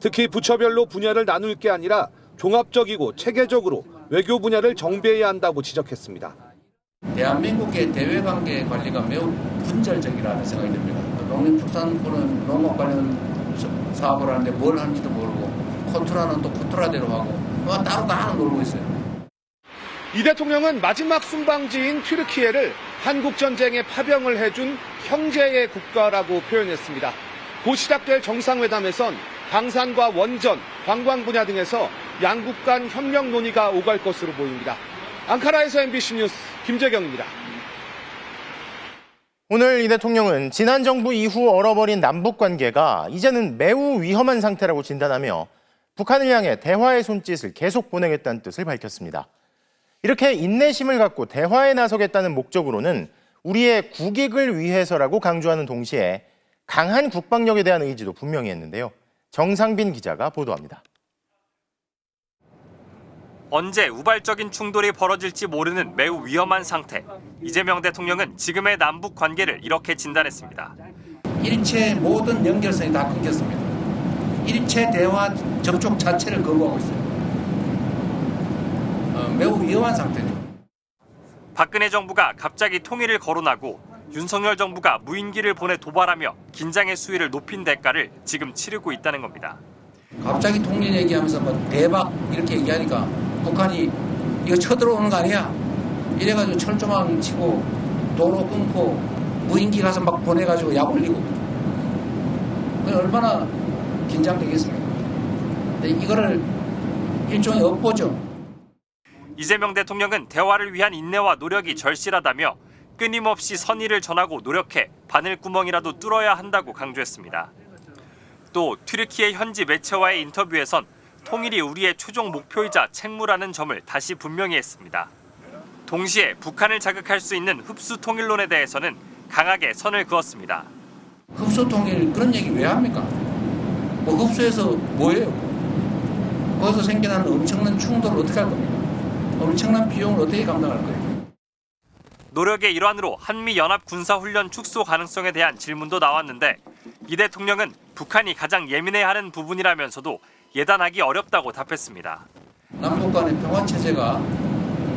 특히 부처별로 분야를 나눌 게 아니라 종합적이고 체계적으로 외교 분야를 정비해야 한다고 지적했습니다. 대한민국의 대외관계 관리가 매우 분절적이라는 생각이 듭니다. 농림축산부는 농업 관련 사업을 하는데 뭘 하는지도 모르고 코트라는 또 코트라대로 하고 따로 다 놀고 있어요. 이 대통령은 마지막 순방지인 튀르키예를 한국전쟁에 파병을 해준 형제의 국가라고 표현했습니다. 곧 시작될 정상회담에선 방산과 원전, 관광 분야 등에서 양국 간 협력 논의가 오갈 것으로 보입니다. 앙카라에서 MBC 뉴스 김재경입니다. 오늘 이 대통령은 지난 정부 이후 얼어버린 남북 관계가 이제는 매우 위험한 상태라고 진단하며 북한을 향해 대화의 손짓을 계속 보내겠다는 뜻을 밝혔습니다. 이렇게 인내심을 갖고 대화에 나서겠다는 목적으로는 우리의 국익을 위해서라고 강조하는 동시에 강한 국방력에 대한 의지도 분명히 했는데요. 정상빈 기자가 보도합니다. 언제 우발적인 충돌이 벌어질지 모르는 매우 위험한 상태. 이재명 대통령은 지금의 남북 관계를 이렇게 진단했습니다. 일체 모든 연결성이 다 끊겼습니다. 일체 대화 접촉 자체를 거부하고 있어요. 매우 위험한 상태죠. 박근혜 정부가 갑자기 통일을 거론하고 윤석열 정부가 무인기를 보내 도발하며 긴장의 수위를 높인 대가를 지금 치르고 있다는 겁니다. 갑자기 통일 얘기하면서 뭐 대박 이렇게 얘기하니까 북한이 이거 쳐들어오는 거 아니야? 이래가지고 철조망 치고 도로 끊고 무인기 가서 막 보내가지고 약 올리고 얼마나 긴장되겠습니까? 근데 이거를 일종의 업보죠. 이재명 대통령은 대화를 위한 인내와 노력이 절실하다며 끊임없이 선의를 전하고 노력해 바늘구멍이라도 뚫어야 한다고 강조했습니다. 또 튀르키예 현지 매체와의 인터뷰에선 통일이 우리의 최종 목표이자 책무라는 점을 다시 분명히 했습니다. 동시에 북한을 자극할 수 있는 흡수 통일론에 대해서는 강하게 선을 그었습니다. 흡수 통일 그런 얘기 왜 합니까? 뭐 흡수해서 뭐예요? 거기서 생겨나는 엄청난 충돌을 어떻게 할 겁니까? 엄청난 비용을 어떻게 감당할 거예요? 노력의 일환으로 한미연합 군사훈련 축소 가능성에 대한 질문도 나왔는데 이 대통령은 북한이 가장 예민해하는 부분이라면서도 예단하기 어렵다고 답했습니다. 남북 간의 평화체제가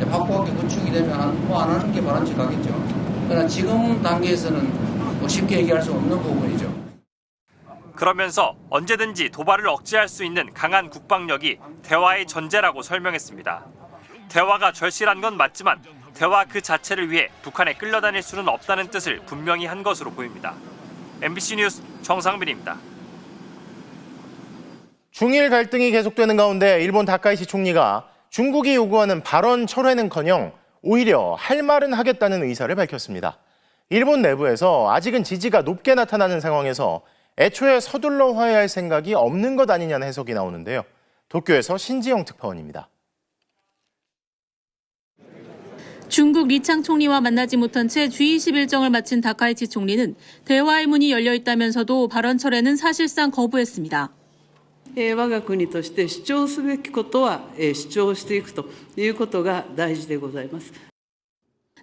확고하게 구축이 되면 뭐 안 하는 게 바람직하겠죠. 그러나 지금 단계에서는 뭐 쉽게 얘기할 수 없는 부분이죠. 그러면서 언제든지 도발을 억제할 수 있는 강한 국방력이 대화의 전제라고 설명했습니다. 대화가 절실한 건 맞지만 대화 그 자체를 위해 북한에 끌려다닐 수는 없다는 뜻을 분명히 한 것으로 보입니다. MBC 뉴스 정상빈입니다. 중일 갈등이 계속되는 가운데 일본 다카이시 총리가 중국이 요구하는 발언 철회는커녕 오히려 할 말은 하겠다는 의사를 밝혔습니다. 일본 내부에서 아직은 지지가 높게 나타나는 상황에서 애초에 서둘러 화해할 생각이 없는 것 아니냐는 해석이 나오는데요. 도쿄에서 신지영 특파원입니다. 중국 리창 총리와 만나지 못한 채 G20 일정을 마친 다카이치 총리는 대화의 문이 열려 있다면서도 발언 철회는 사실상 거부했습니다. 我が国として主張すべきことは主張していくということが大事でございます。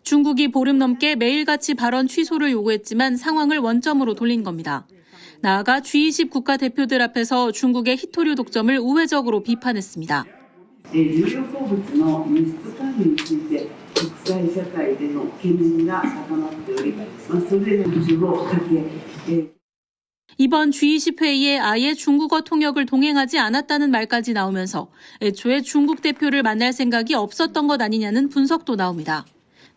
중국이 보름 넘게 매일같이 발언 취소를 요구했지만 상황을 원점으로 돌린 겁니다. 나아가 G20 국가 대표들 앞에서 중국의 히토류 독점을 우회적으로 비판했습니다. 重要鉱物の輸出管理について国際社会での懸念が高まっており、それの補充をかけ 이번 G20 회의에 아예 중국어 통역을 동행하지 않았다는 말까지 나오면서 애초에 중국 대표를 만날 생각이 없었던 것 아니냐는 분석도 나옵니다.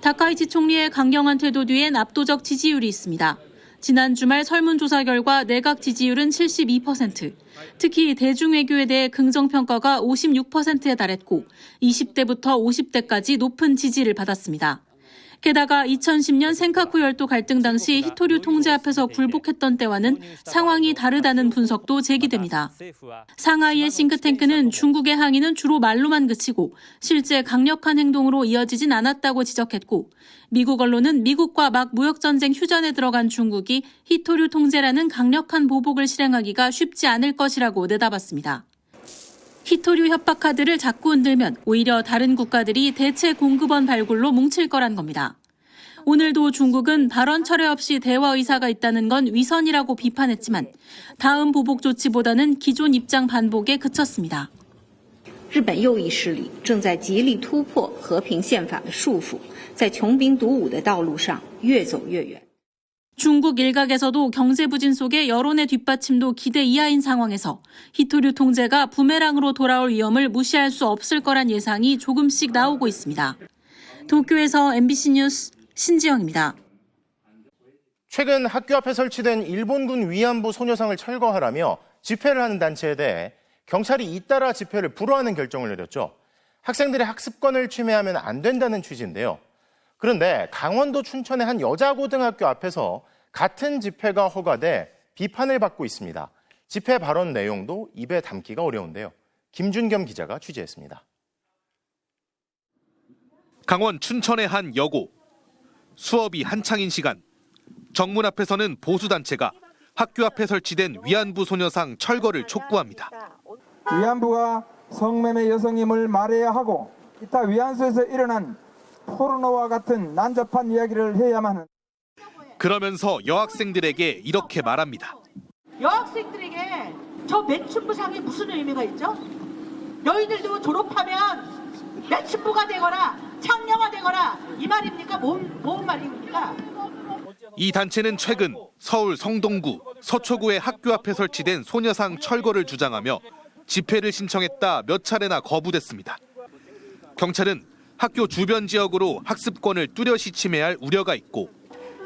다카이치 총리의 강경한 태도 뒤엔 압도적 지지율이 있습니다. 지난 주말 설문조사 결과 내각 지지율은 72%, 특히 대중외교에 대해 긍정평가가 56%에 달했고 20대부터 50대까지 높은 지지를 받았습니다. 게다가 2010년 센카쿠 열도 갈등 당시 히토류 통제 앞에서 굴복했던 때와는 상황이 다르다는 분석도 제기됩니다. 상하이의 싱크탱크는 중국의 항의는 주로 말로만 그치고 실제 강력한 행동으로 이어지진 않았다고 지적했고, 미국 언론은 미국과 막 무역전쟁 휴전에 들어간 중국이 히토류 통제라는 강력한 보복을 실행하기가 쉽지 않을 것이라고 내다봤습니다. 히토류 협박 카드를 자꾸 흔들면 오히려 다른 국가들이 대체 공급원 발굴로 뭉칠 거란 겁니다. 오늘도 중국은 발언 철회 없이 대화 의사가 있다는 건 위선이라고 비판했지만 다음 보복 조치보다는 기존 입장 반복에 그쳤습니다. 日本右翼势力正在极力突破和平宪法的束缚，在穷兵黩武的道路上越走越远。 중국 일각에서도 경제 부진 속에 여론의 뒷받침도 기대 이하인 상황에서 히토류 통제가 부메랑으로 돌아올 위험을 무시할 수 없을 거란 예상이 조금씩 나오고 있습니다. 도쿄에서 MBC 뉴스 신지영입니다. 최근 학교 앞에 설치된 일본군 위안부 소녀상을 철거하라며 집회를 하는 단체에 대해 경찰이 잇따라 집회를 불허하는 결정을 내렸죠. 학생들의 학습권을 침해하면 안 된다는 취지인데요. 그런데 강원도 춘천의 한 여자고등학교 앞에서 같은 집회가 허가돼 비판을 받고 있습니다. 집회 발언 내용도 입에 담기가 어려운데요. 김준겸 기자가 취재했습니다. 강원 춘천의 한 여고. 수업이 한창인 시간. 정문 앞에서는 보수단체가 학교 앞에 설치된 위안부 소녀상 철거를 촉구합니다. 위안부가 성매매 여성임을 말해야 하고 이타 위안소에서 일어난 포르노와 같은 난잡한 이야기를 해야만 하는. 그러면서 여학생들에게 이렇게 말합니다. 여학생들에게 저 매춘부상이 무슨 의미가 있죠? 너희들도 졸업하면 매춘부가 되거나 창녀가 되거나 이 말입니까? 뭔 말입니까? 이 단체는 최근 서울 성동구, 서초구의 학교 앞에 설치된 소녀상 철거를 주장하며 집회를 신청했다 몇 차례나 거부됐습니다. 경찰은 학교 주변 지역으로 학습권을 뚜렷이 침해할 우려가 있고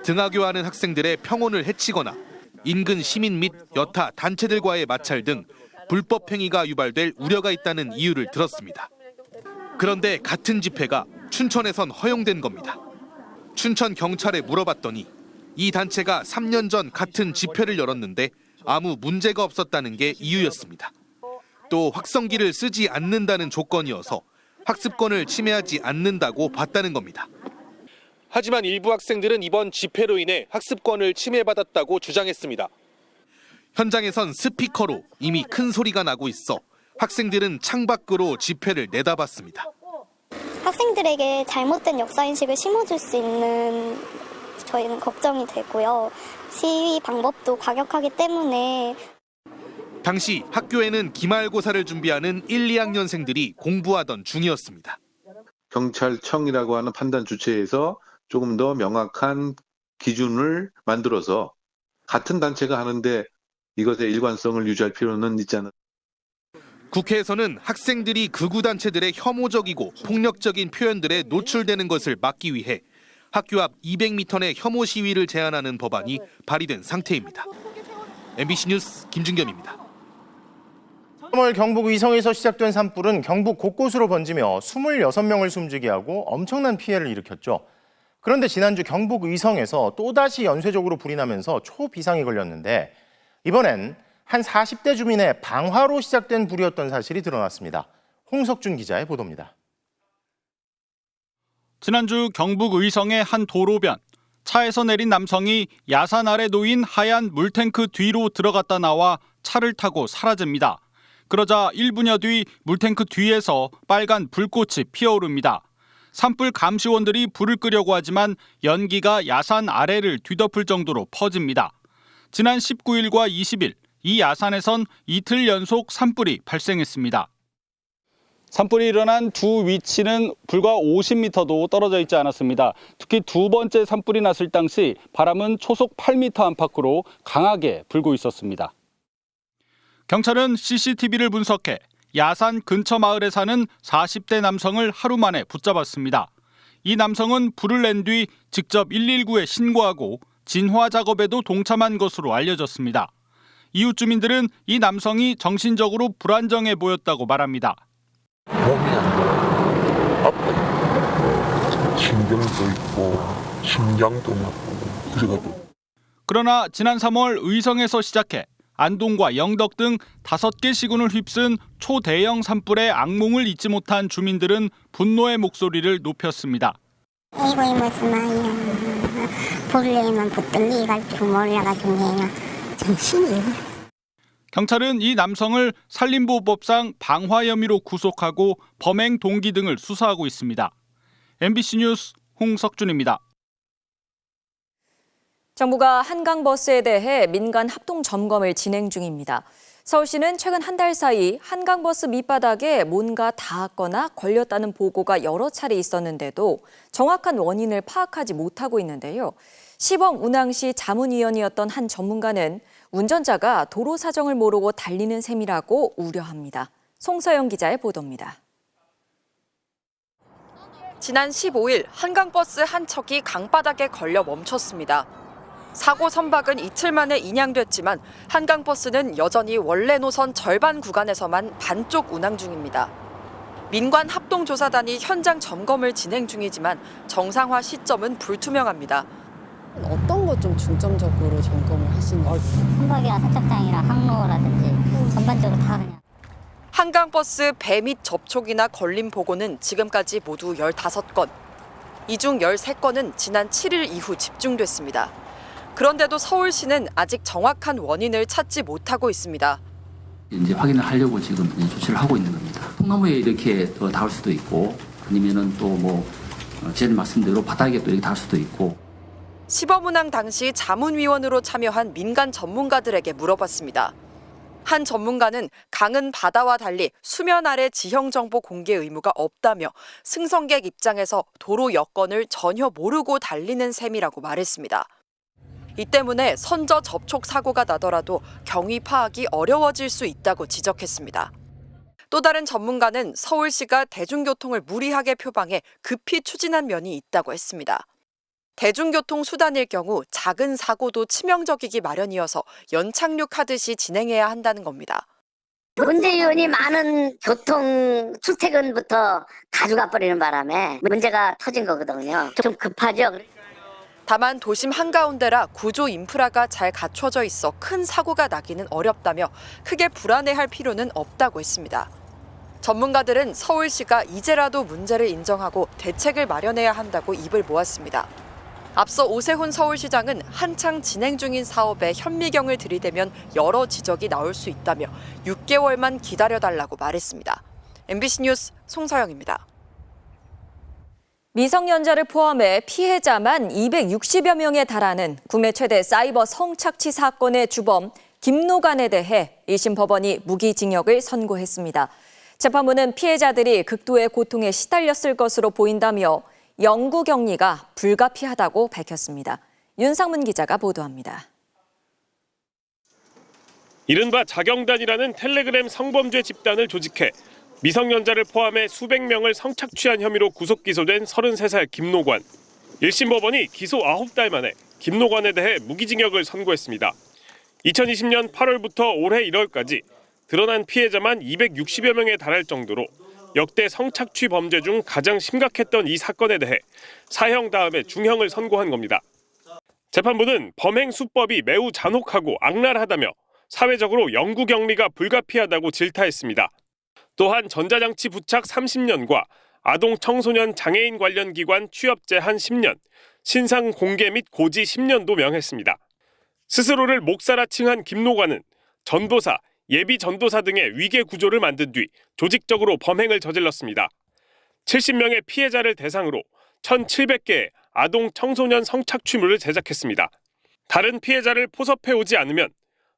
등하교하는 학생들의 평온을 해치거나 인근 시민 및 여타 단체들과의 마찰 등 불법 행위가 유발될 우려가 있다는 이유를 들었습니다. 그런데 같은 집회가 춘천에선 허용된 겁니다. 춘천 경찰에 물어봤더니 이 단체가 3년 전 같은 집회를 열었는데 아무 문제가 없었다는 게 이유였습니다. 또 확성기를 쓰지 않는다는 조건이어서 학습권을 침해하지 않는다고 봤다는 겁니다. 하지만 일부 학생들은 이번 집회로 인해 학습권을 침해받았다고 주장했습니다. 현장에선 스피커로 이미 큰 소리가 나고 있어 학생들은 창밖으로 집회를 내다봤습니다. 학생들에게 잘못된 역사인식을 심어줄 수 있는 저희는 걱정이 되고요. 시위 방법도 과격하기 때문에 당시 학교에는 기말고사를 준비하는 1, 2학년생들이 공부하던 중이었습니다. 경찰청이라고 하는 판단 주체에서 조금 더 명확한 기준을 만들어서 같은 단체가 하는데 이것의 일관성을 유지할 필요는 있지 않나. 국회에서는 학생들이 극우단체들의 혐오적이고 폭력적인 표현들에 노출되는 것을 막기 위해 학교 앞 200m 내 혐오 시위를 제한하는 법안이 발의된 상태입니다. MBC 뉴스 김준겸입니다. 3월 경북 의성에서 시작된 산불은 경북 곳곳으로 번지며 26명을 숨지게 하고 엄청난 피해를 일으켰죠. 그런데 지난주 경북 의성에서 또다시 연쇄적으로 불이 나면서 초비상이 걸렸는데 이번엔 한 40대 주민의 방화로 시작된 불이었던 사실이 드러났습니다. 홍석준 기자의 보도입니다. 지난주 경북 의성의 한 도로변. 차에서 내린 남성이 야산 아래 놓인 하얀 물탱크 뒤로 들어갔다 나와 차를 타고 사라집니다. 그러자 1분여 뒤 물탱크 뒤에서 빨간 불꽃이 피어오릅니다. 산불 감시원들이 불을 끄려고 하지만 연기가 야산 아래를 뒤덮을 정도로 퍼집니다. 지난 19일과 20일 이 야산에선 이틀 연속 산불이 발생했습니다. 산불이 일어난 두 위치는 불과 50m도 떨어져 있지 않았습니다. 특히 두 번째 산불이 났을 당시 바람은 초속 8m 안팎으로 강하게 불고 있었습니다. 경찰은 CCTV를 분석해 야산 근처 마을에 사는 40대 남성을 하루 만에 붙잡았습니다. 이 남성은 불을 낸 뒤 직접 119에 신고하고 진화 작업에도 동참한 것으로 알려졌습니다. 이웃 주민들은 이 남성이 정신적으로 불안정해 보였다고 말합니다. 몸이 안 좋아. 아파요. 신경도 있고 심장도 나고 그래가지고. 그러나 지난 3월 의성에서 시작해 안동과 영덕 등 5개 시군을 휩쓴 초대형 산불의 악몽을 잊지 못한 주민들은 분노의 목소리를 높였습니다. 이거 무슨 말이야. 불을 내면 붙들리 갈 줄 몰라가지고 그냥 정신이. 경찰은 이 남성을 산림보호법상 방화 혐의로 구속하고 범행 동기 등을 수사하고 있습니다. MBC 뉴스 홍석준입니다. 정부가 한강버스에 대해 민간 합동 점검을 진행 중입니다. 서울시는 최근 한 달 사이 한강버스 밑바닥에 뭔가 닿았거나 걸렸다는 보고가 여러 차례 있었는데도 정확한 원인을 파악하지 못하고 있는데요. 시범 운항 시 자문위원이었던 한 전문가는 운전자가 도로 사정을 모르고 달리는 셈이라고 우려합니다. 송서영 기자의 보도입니다. 지난 15일 한강버스 한 척이 강바닥에 걸려 멈췄습니다. 사고 선박은 이틀 만에 인양됐지만 한강버스는 여전히 원래 노선 절반 구간에서만 반쪽 운항 중입니다. 민관 합동조사단이 현장 점검을 진행 중이지만 정상화 시점은 불투명합니다. 어떤 것 좀 중점적으로 점검을 하시나요? 선박이랑 세척장이랑 항로라든지 전반적으로 다 그냥. 한강버스 배 및 접촉이나 걸림 보고는 지금까지 모두 15건. 이 중 13건은 지난 7일 이후 집중됐습니다. 그런데도 서울시는 아직 정확한 원인을 찾지 못하고 있습니다. 이제 확인을 하려고 지금 조치를 하고 있는 겁니다. 통나무에 이렇게 닿을 수도 있고 아니면은 또 뭐 제일 말씀대로 바닥에 또 이렇게 닿을 수도 있고. 시범 운항 당시 자문위원으로 참여한 민간 전문가들에게 물어봤습니다. 한 전문가는 강은 바다와 달리 수면 아래 지형 정보 공개 의무가 없다며 승선객 입장에서 도로 여건을 전혀 모르고 달리는 셈이라고 말했습니다. 이 때문에 선저 접촉 사고가 나더라도 경위 파악이 어려워질 수 있다고 지적했습니다. 또 다른 전문가는 서울시가 대중교통을 무리하게 표방해 급히 추진한 면이 있다고 했습니다. 대중교통 수단일 경우 작은 사고도 치명적이기 마련이어서 연착륙하듯이 진행해야 한다는 겁니다. 문재인이 많은 교통 출퇴근부터 가져가 버리는 바람에 문제가 터진 거거든요. 좀 급하죠. 다만 도심 한가운데라 구조 인프라가 잘 갖춰져 있어 큰 사고가 나기는 어렵다며 크게 불안해할 필요는 없다고 했습니다. 전문가들은 서울시가 이제라도 문제를 인정하고 대책을 마련해야 한다고 입을 모았습니다. 앞서 오세훈 서울시장은 한창 진행 중인 사업에 현미경을 들이대면 여러 지적이 나올 수 있다며 6개월만 기다려달라고 말했습니다. MBC 뉴스 송서영입니다. 미성년자를 포함해 피해자만 260여 명에 달하는 국내 최대 사이버 성착취 사건의 주범 김노관에 대해 1심 법원이 무기징역을 선고했습니다. 재판부는 피해자들이 극도의 고통에 시달렸을 것으로 보인다며 영구 격리가 불가피하다고 밝혔습니다. 윤상문 기자가 보도합니다. 이른바 자경단이라는 텔레그램 성범죄 집단을 조직해 미성년자를 포함해 수백 명을 성착취한 혐의로 구속 기소된 33살 김노관. 1심 법원이 기소 9달 만에 김노관에 대해 무기징역을 선고했습니다. 2020년 8월부터 올해 1월까지 드러난 피해자만 260여 명에 달할 정도로 역대 성착취 범죄 중 가장 심각했던 이 사건에 대해 사형 다음에 중형을 선고한 겁니다. 재판부는 범행 수법이 매우 잔혹하고 악랄하다며 사회적으로 영구 격리가 불가피하다고 질타했습니다. 또한 전자장치 부착 30년과 아동 청소년 장애인 관련 기관 취업 제한 10년, 신상 공개 및 고지 10년도 명했습니다. 스스로를 목사라 칭한 김노관은 전도사, 예비 전도사 등의 위계 구조를 만든 뒤 조직적으로 범행을 저질렀습니다. 70명의 피해자를 대상으로 1,700개의 아동 청소년 성착취물을 제작했습니다. 다른 피해자를 포섭해오지 않으면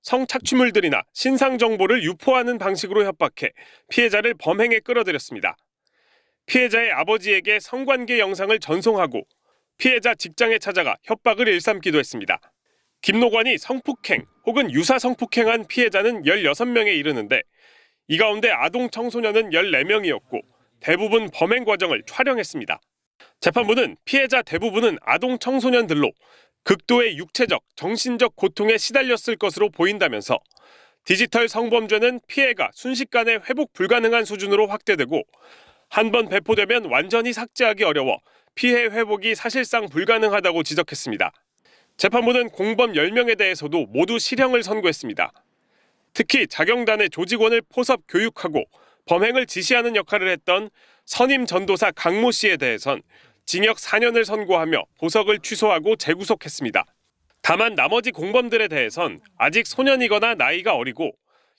성착취물들이나 신상 정보를 유포하는 방식으로 협박해 피해자를 범행에 끌어들였습니다. 피해자의 아버지에게 성관계 영상을 전송하고 피해자 직장에 찾아가 협박을 일삼기도 했습니다. 김노관이 성폭행 혹은 유사 성폭행한 피해자는 16명에 이르는데 이 가운데 아동 청소년은 14명이었고 대부분 범행 과정을 촬영했습니다. 재판부는 피해자 대부분은 아동 청소년들로 극도의 육체적, 정신적 고통에 시달렸을 것으로 보인다면서 디지털 성범죄는 피해가 순식간에 회복 불가능한 수준으로 확대되고 한 번 배포되면 완전히 삭제하기 어려워 피해 회복이 사실상 불가능하다고 지적했습니다. 재판부는 공범 10명에 대해서도 모두 실형을 선고했습니다. 특히 자경단의 조직원을 포섭 교육하고 범행을 지시하는 역할을 했던 선임 전도사 강모 씨에 대해선 징역 4년을 선고하며 보석을 취소하고 재구속했습니다. 다만 나머지 공범들에 대해선 아직 소년이거나 나이가 어리고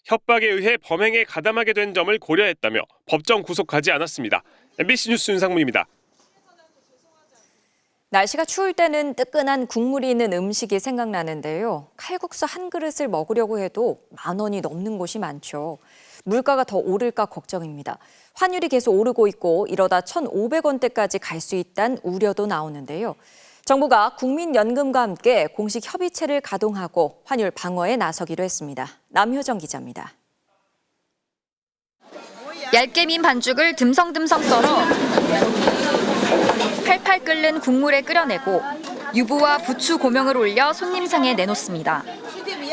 협박에 의해 범행에 가담하게 된 점을 고려했다며 법정 구속하지 않았습니다. MBC 뉴스 윤상문입니다. 날씨가 추울 때는 뜨끈한 국물이 있는 음식이 생각나는데요. 칼국수 한 그릇을 먹으려고 해도 10,000원이 넘는 곳이 많죠. 물가가 더 오를까 걱정입니다. 환율이 계속 오르고 있고 이러다 1,500원대까지 갈 수 있다는 우려도 나오는데요. 정부가 국민연금과 함께 공식 협의체를 가동하고 환율 방어에 나서기로 했습니다. 남효정 기자입니다. 얇게 민 반죽을 듬성듬성 썰어 팔팔 끓는 국물에 끓여내고 유부와 부추 고명을 올려 손님상에 내놓습니다.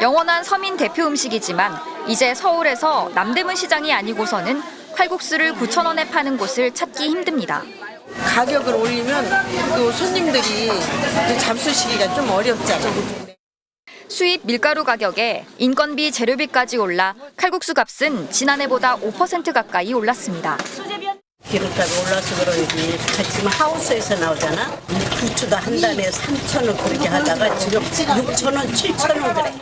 영원한 서민 대표 음식이지만 이제 서울에서 남대문 시장이 아니고서는 칼국수를 9,000원에 파는 곳을 찾기 힘듭니다. 가격을 올리면 또 손님들이 잡수시기가 좀 어렵잖아. 수입 밀가루 가격에 인건비 재료비까지 올라 칼국수 값은 지난해보다 5% 가까이 올랐습니다. 기름값이 올라서 그런지 지금 하우스에서 나오잖아. 부추도 한 단에 3,000원 그렇게 하다가 지금 6,000원, 7,000원 그래.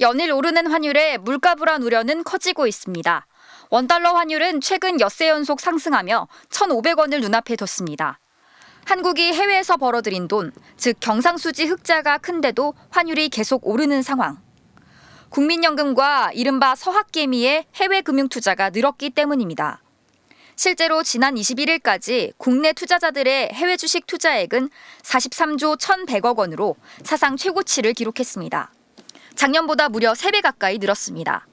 연일 오르는 환율에 물가 불안 우려는 커지고 있습니다. 원달러 환율은 최근 엿새 연속 상승하며 1,500원을 눈앞에 뒀습니다. 한국이 해외에서 벌어들인 돈, 즉 경상수지 흑자가 큰데도 환율이 계속 오르는 상황. 국민연금과 이른바 서학개미의 해외 금융 투자가 늘었기 때문입니다. 실제로 지난 21일까지 국내 투자자들의 해외 주식 투자액은 43조 1,100억 원으로 사상 최고치를 기록했습니다. 작년보다 무려 3배 가까이 늘었습니다.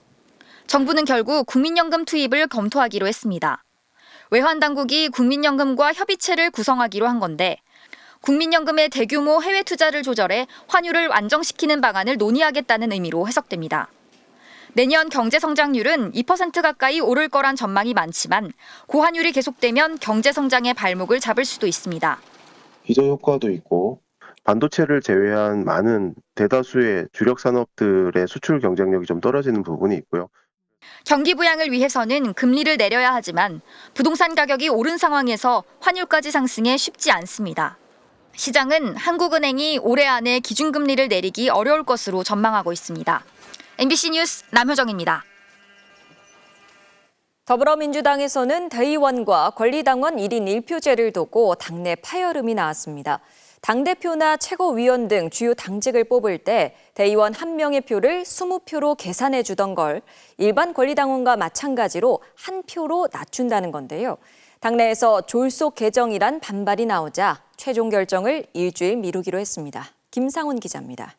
정부는 결국 국민연금 투입을 검토하기로 했습니다. 외환당국이 국민연금과 협의체를 구성하기로 한 건데 국민연금의 대규모 해외 투자를 조절해 환율을 안정시키는 방안을 논의하겠다는 의미로 해석됩니다. 내년 경제성장률은 2% 가까이 오를 거란 전망이 많지만 고환율이 계속되면 경제성장의 발목을 잡을 수도 있습니다. 기저 효과도 있고 반도체를 제외한 많은 대다수의 주력 산업들의 수출 경쟁력이 좀 떨어지는 부분이 있고요. 경기 부양을 위해서는 금리를 내려야 하지만 부동산 가격이 오른 상황에서 환율까지 상승해 쉽지 않습니다. 시장은 한국은행이 올해 안에 기준금리를 내리기 어려울 것으로 전망하고 있습니다. MBC 뉴스 남효정입니다. 더불어민주당에서는 대의원과 권리당원 1인 1표제를 두고 당내 파열음이 나왔습니다. 당대표나 최고위원 등 주요 당직을 뽑을 때 대의원 1명의 표를 20표로 계산해 주던 걸 일반 권리당원과 마찬가지로 1표로 낮춘다는 건데요. 당내에서 졸속 개정이란 반발이 나오자 최종 결정을 일주일 미루기로 했습니다. 김상훈 기자입니다.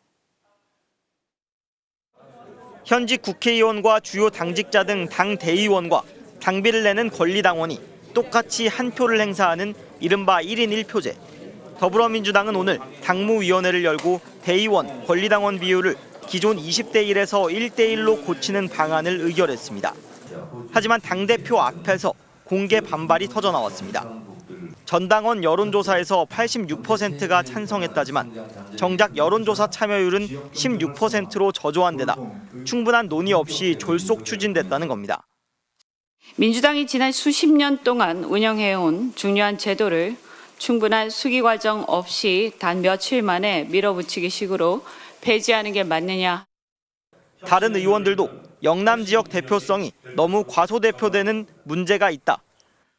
현직 국회의원과 주요 당직자 등 당 대의원과 당비를 내는 권리당원이 똑같이 1표를 행사하는 이른바 1인 1표제. 더불어민주당은 오늘 당무위원회를 열고 대의원, 권리당원 비율을 기존 20대 1에서 1대 1로 고치는 방안을 의결했습니다. 하지만 당대표 앞에서 공개 반발이 터져나왔습니다. 전당원 여론조사에서 86%가 찬성했다지만 정작 여론조사 참여율은 16%로 저조한 데다 충분한 논의 없이 졸속 추진됐다는 겁니다. 민주당이 지난 수십 년 동안 운영해온 중요한 제도를 충분한 수기 과정 없이 단 며칠 만에 밀어붙이기 식으로 폐지하는 게 맞느냐. 다른 의원들도 영남 지역 대표성이 너무 과소대표되는 문제가 있다.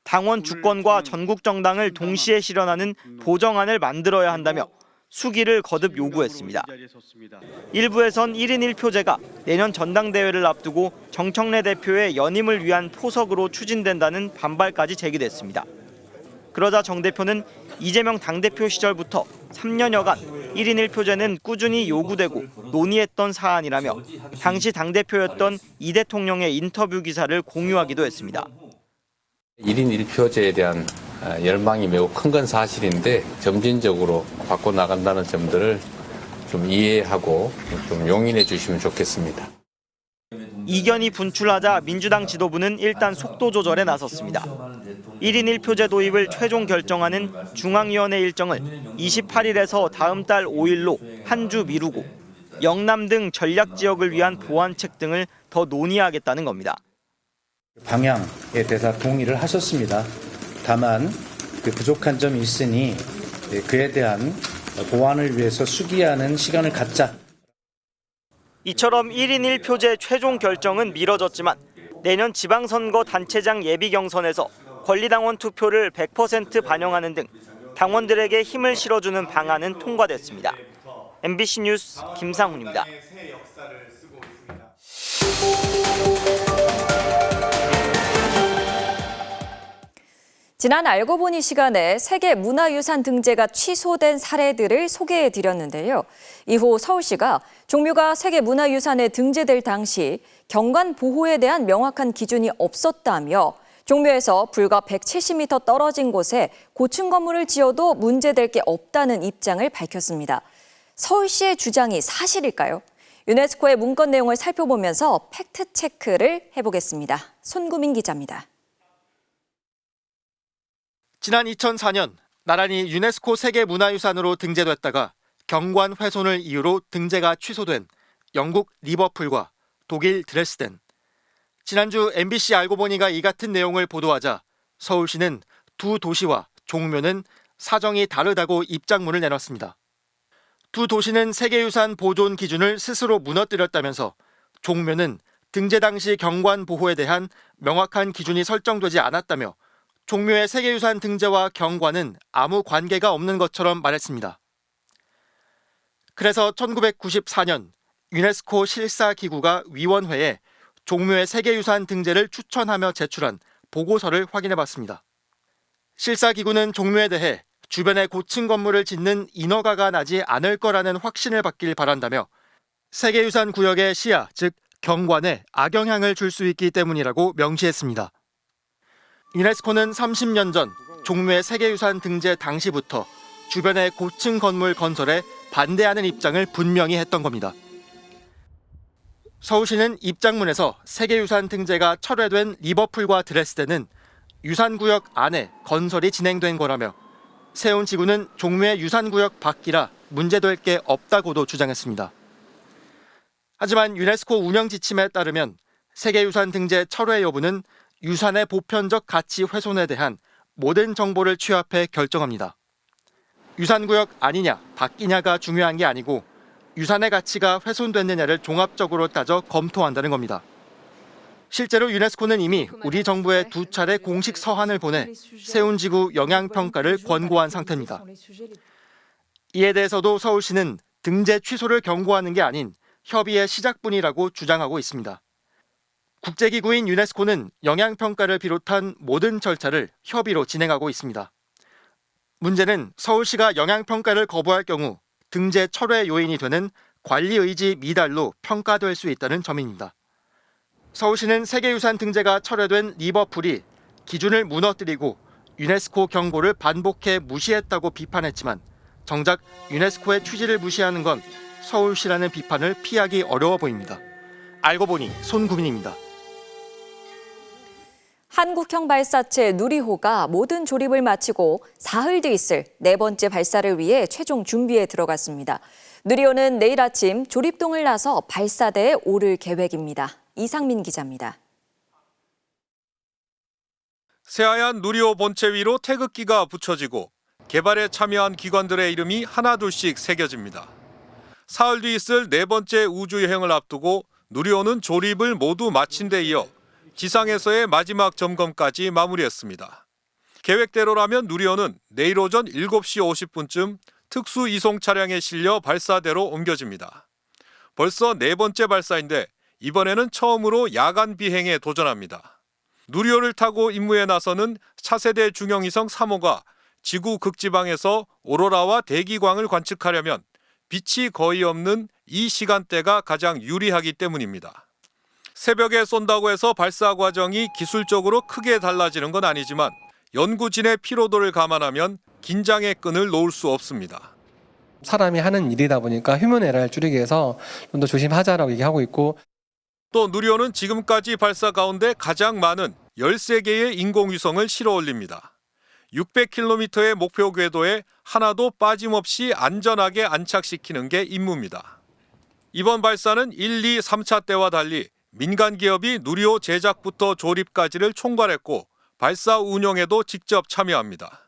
당원 주권과 전국 정당을 동시에 실현하는 보정안을 만들어야 한다며 수기를 거듭 요구했습니다. 일부에선 1인 1표제가 내년 전당대회를 앞두고 정청래 대표의 연임을 위한 포석으로 추진된다는 반발까지 제기됐습니다. 그러자 정 대표는 이재명 당대표 시절부터 3년여간 1인 1표제는 꾸준히 요구되고 논의했던 사안이라며 당시 당대표였던 이 대통령의 인터뷰 기사를 공유하기도 했습니다. 1인 1표제에 대한 열망이 매우 큰 건 사실인데 점진적으로 바꿔나간다는 점들을 좀 이해하고 좀 용인해 주시면 좋겠습니다. 이견이 분출하자 민주당 지도부는 일단 속도 조절에 나섰습니다. 1인 1표제 도입을 최종 결정하는 중앙위원회 일정을 28일에서 다음 달 5일로 한 주 미루고 영남 등 전략 지역을 위한 보완책 등을 더 논의하겠다는 겁니다. 방향에 대해서 동의를 하셨습니다. 다만 그 부족한 점이 있으니 그에 대한 보완을 위해서 수기하는 시간을 갖자. 이처럼 1인 1표제 최종 결정은 미뤄졌지만 내년 지방선거 단체장 예비 경선에서 권리당원 투표를 100% 반영하는 등 당원들에게 힘을 실어주는 방안은 통과됐습니다. MBC 뉴스 김상훈입니다. 지난 알고 보니 시간에 세계문화유산 등재가 취소된 사례들을 소개해드렸는데요. 이후 서울시가 종묘가 세계문화유산에 등재될 당시 경관 보호에 대한 명확한 기준이 없었다며 종묘에서 불과 170m 떨어진 곳에 고층 건물을 지어도 문제될 게 없다는 입장을 밝혔습니다. 서울시의 주장이 사실일까요? 유네스코의 문건 내용을 살펴보면서 팩트체크를 해보겠습니다. 손구민 기자입니다. 지난 2004년 나란히 유네스코 세계문화유산으로 등재됐다가 경관 훼손을 이유로 등재가 취소된 영국 리버풀과 독일 드레스덴. 지난주 MBC 알고 보니가 이 같은 내용을 보도하자 서울시는 두 도시와 종묘는 사정이 다르다고 입장문을 내놨습니다. 두 도시는 세계유산 보존 기준을 스스로 무너뜨렸다면서 종묘는 등재 당시 경관 보호에 대한 명확한 기준이 설정되지 않았다며 종묘의 세계유산 등재와 경관은 아무 관계가 없는 것처럼 말했습니다. 그래서 1994년 유네스코 실사기구가 위원회에 종묘의 세계유산 등재를 추천하며 제출한 보고서를 확인해봤습니다. 실사기구는 종묘에 대해 주변에 고층 건물을 짓는 인허가가 나지 않을 거라는 확신을 받길 바란다며 세계유산 구역의 시야, 즉 경관에 악영향을 줄 수 있기 때문이라고 명시했습니다. 유네스코는 30년 전 종묘의 세계유산 등재 당시부터 주변에 고층 건물 건설에 반대하는 입장을 분명히 했던 겁니다. 서울시는 입장문에서 세계유산 등재가 철회된 리버풀과 드레스덴은 유산구역 안에 건설이 진행된 거라며 세운 지구는 종묘의 유산구역 밖이라 문제될 게 없다고도 주장했습니다. 하지만 유네스코 운영 지침에 따르면 세계유산 등재 철회 여부는 유산의 보편적 가치 훼손에 대한 모든 정보를 취합해 결정합니다. 유산구역 아니냐, 바뀌냐가 중요한 게 아니고 유산의 가치가 훼손됐느냐를 종합적으로 따져 검토한다는 겁니다. 실제로 유네스코는 이미 우리 정부에 2차례 공식 서한을 보내 세운지구 영향평가를 권고한 상태입니다. 이에 대해서도 서울시는 등재 취소를 경고하는 게 아닌 협의의 시작뿐이라고 주장하고 있습니다. 국제기구인 유네스코는 영향평가를 비롯한 모든 절차를 협의로 진행하고 있습니다. 문제는 서울시가 영향평가를 거부할 경우 등재 철회 요인이 되는 관리의지 미달로 평가될 수 있다는 점입니다. 서울시는 세계유산 등재가 철회된 리버풀이 기준을 무너뜨리고 유네스코 경고를 반복해 무시했다고 비판했지만 정작 유네스코의 취지를 무시하는 건 서울시라는 비판을 피하기 어려워 보입니다. 알고 보니 손구민입니다. 한국형 발사체 누리호가 모든 조립을 마치고 사흘 뒤 있을 네 번째 발사를 위해 최종 준비에 들어갔습니다. 누리호는 내일 아침 조립동을 나서 발사대에 오를 계획입니다. 이상민 기자입니다. 새하얀 누리호 본체 위로 태극기가 붙여지고 개발에 참여한 기관들의 이름이 하나둘씩 새겨집니다. 사흘 뒤 있을 네 번째 우주여행을 앞두고 누리호는 조립을 모두 마친 데 이어 지상에서의 마지막 점검까지 마무리했습니다. 계획대로라면 누리호는 내일 오전 7시 50분쯤 특수 이송 차량에 실려 발사대로 옮겨집니다. 벌써 4번째 발사인데 이번에는 처음으로 야간 비행에 도전합니다. 누리호를 타고 임무에 나서는 차세대 중형위성 3호가 지구 극지방에서 오로라와 대기광을 관측하려면 빛이 거의 없는 이 시간대가 가장 유리하기 때문입니다. 새벽에 쏜다고 해서 발사 과정이 기술적으로 크게 달라지는 건 아니지만 연구진의 피로도를 감안하면 긴장의 끈을 놓을 수 없습니다. 사람이 하는 일이다 보니까 휴먼 에러를 줄이기 위해서 좀 더 조심하자라고 얘기하고 있고, 또 누리호는 지금까지 발사 가운데 가장 많은 13개의 인공위성을 실어 올립니다. 600km의 목표 궤도에 하나도 빠짐없이 안전하게 안착시키는 게 임무입니다. 이번 발사는 1, 2, 3차 때와 달리 민간 기업이 누리호 제작부터 조립까지를 총괄했고 발사 운영에도 직접 참여합니다.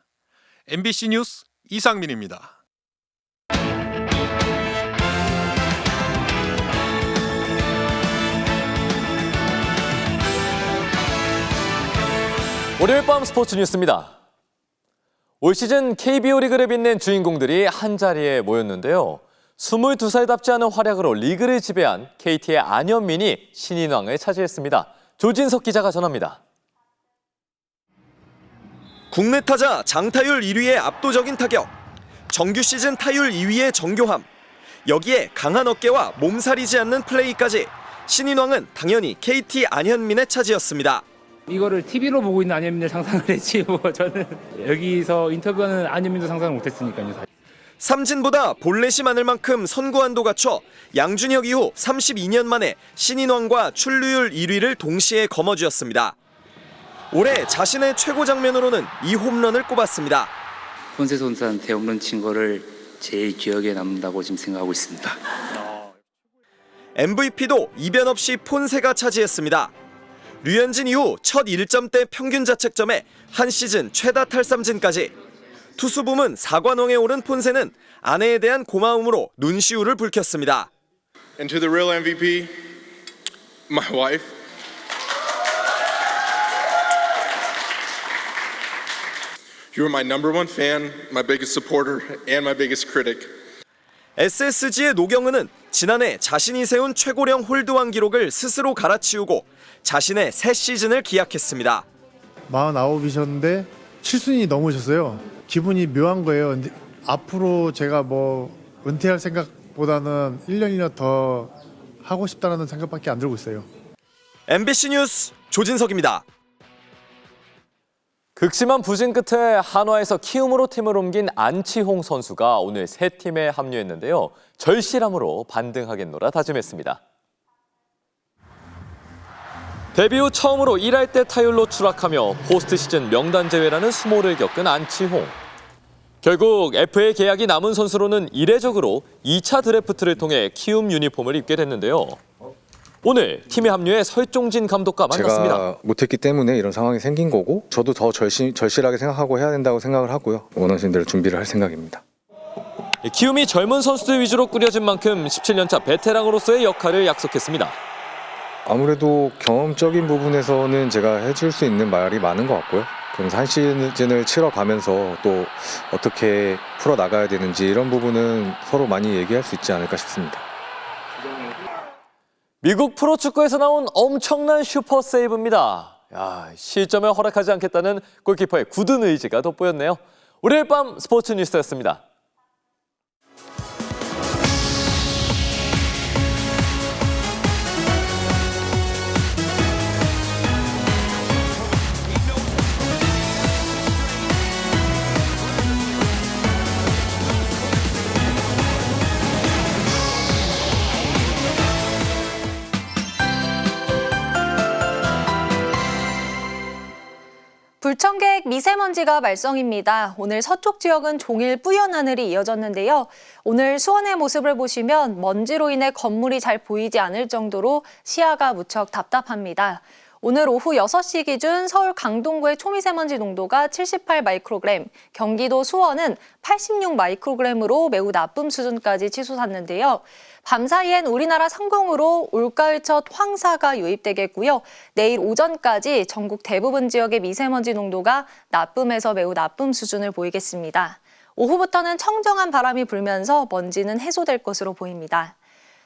MBC 뉴스 이상민입니다. 월요일 밤 스포츠 뉴스입니다. 올 시즌 KBO 리그를 빛낸 주인공들이 한자리에 모였는데요. 22살답지 않은 활약으로 리그를 지배한 KT의 안현민이 신인왕을 차지했습니다. 조진석 기자가 전합니다. 국내 타자 장타율 1위의 압도적인 타격, 정규 시즌 타율 2위의 정교함, 여기에 강한 어깨와 몸살이지 않는 플레이까지 신인왕은 당연히 KT 안현민의 차지였습니다. 이거를 TV로 보고 있는 안현민을 상상을 했지 뭐 저는 여기서 인터뷰하는 안현민도 상상을 못했으니까요. 삼진보다 볼넷이 많을 만큼 선구안도 갖춰 양준혁 이후 32년 만에 신인왕과 출루율 1위를 동시에 거머쥐었습니다. 올해 자신의 최고 장면으로는 이 홈런을 꼽았습니다. 폰세 선수한테 홈런 친 거를 제일 기억에 남는다고 지금 생각하고 있습니다. MVP도 이변 없이 폰세가 차지했습니다. 류현진 이후 첫 1점대 평균 자책점에 한 시즌 최다 탈삼진까지. 투수 부문 4관왕에 오른 폰세는 아내에 대한 고마움으로 눈시울을 붉혔습니다. And to the real MVP, my wife. You are my number one fan, my biggest supporter, and my biggest critic. SSG의 노경은은 지난해 자신이 세운 최고령 홀드왕 기록을 스스로 갈아치우고 자신의 새 시즌을 기약했습니다. 49이셨는데 7순위 넘으셨어요. 기분이 묘한 거예요. 근데 앞으로 제가 뭐 은퇴할 생각보다는 1년 1년 더 하고 싶다는 생각밖에 안 들고 있어요. MBC 뉴스 조진석입니다. 극심한 부진 끝에 한화에서 키움으로 팀을 옮긴 안치홍 선수가 오늘 새 팀에 합류했는데요. 절실함으로 반등하겠노라 다짐했습니다. 데뷔 후 처음으로 1할 때 타율로 추락하며 포스트 시즌 명단 제외라는 수모를 겪은 안치홍. 결국 FA 계약이 남은 선수로는 이례적으로 2차 드래프트를 통해 키움 유니폼을 입게 됐는데요. 오늘 팀에 합류해 설종진 감독과 만났습니다. 제가 못했기 때문에 이런 상황이 생긴 거고 저도 더 절실하게 생각하고 해야 된다고 생각을 하고요. 원하시는 대로 준비를 할 생각입니다. 키움이 젊은 선수들 위주로 꾸려진 만큼 17년차 베테랑으로서의 역할을 약속했습니다. 아무래도 경험적인 부분에서는 제가 해줄 수 있는 말이 많은 것 같고요. 그럼 한 시즌을 치러가면서 또 어떻게 풀어나가야 되는지 이런 부분은 서로 많이 얘기할 수 있지 않을까 싶습니다. 미국 프로축구에서 나온 엄청난 슈퍼 세이브입니다. 실점에 허락하지 않겠다는 골키퍼의 굳은 의지가 돋보였네요. 월요일 밤 스포츠 뉴스였습니다. 불청객 미세먼지가 말썽입니다. 오늘 서쪽 지역은 종일 뿌연 하늘이 이어졌는데요. 오늘 수원의 모습을 보시면 먼지로 인해 건물이 잘 보이지 않을 정도로 시야가 무척 답답합니다. 오늘 오후 6시 기준 서울 강동구의 초미세먼지 농도가 78 마이크로그램, 경기도 수원은 86 마이크로그램으로 매우 나쁨 수준까지 치솟았는데요. 밤사이엔 우리나라 상공으로 올가을 첫 황사가 유입되겠고요. 내일 오전까지 전국 대부분 지역의 미세먼지 농도가 나쁨에서 매우 나쁨 수준을 보이겠습니다. 오후부터는 청정한 바람이 불면서 먼지는 해소될 것으로 보입니다.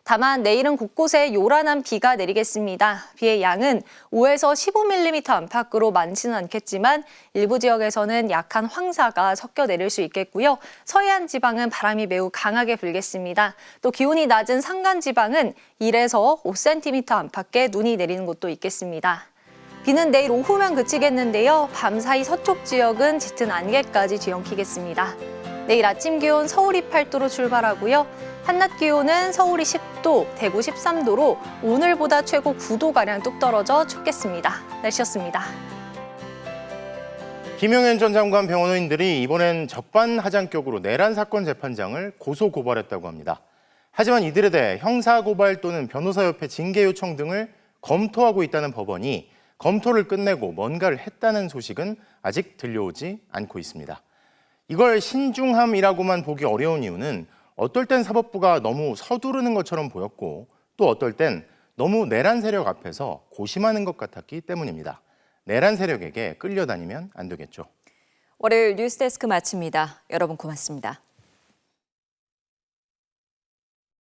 다만 내일은 곳곳에 요란한 비가 내리겠습니다. 비의 양은 5에서 15mm 안팎으로 많지는 않겠지만 일부 지역에서는 약한 황사가 섞여 내릴 수 있겠고요. 서해안 지방은 바람이 매우 강하게 불겠습니다. 또 기온이 낮은 산간 지방은 1에서 5cm 안팎의 눈이 내리는 곳도 있겠습니다. 비는 내일 오후면 그치겠는데요. 밤사이 서쪽 지역은 짙은 안개까지 뒤엉키겠습니다. 내일 아침 기온 서울이 8도로 출발하고요. 한낮 기온은 서울이 10도, 대구 13도로 오늘보다 최고 9도가량 뚝 떨어져 춥겠습니다. 날씨였습니다. 김용현 전 장관 변호인들이 이번엔 적반하장격으로 내란 사건 재판장을 고소 고발했다고 합니다. 하지만 이들에 대해 형사고발 또는 변호사협회 징계 요청 등을 검토하고 있다는 법원이 검토를 끝내고 뭔가를 했다는 소식은 아직 들려오지 않고 있습니다. 이걸 신중함이라고만 보기 어려운 이유는 어떨 땐 사법부가 너무 서두르는 것처럼 보였고 또 어떨 땐 너무 내란 세력 앞에서 고심하는 것 같았기 때문입니다. 내란 세력에게 끌려다니면 안 되겠죠. 월요일 뉴스데스크 마칩니다. 여러분 고맙습니다.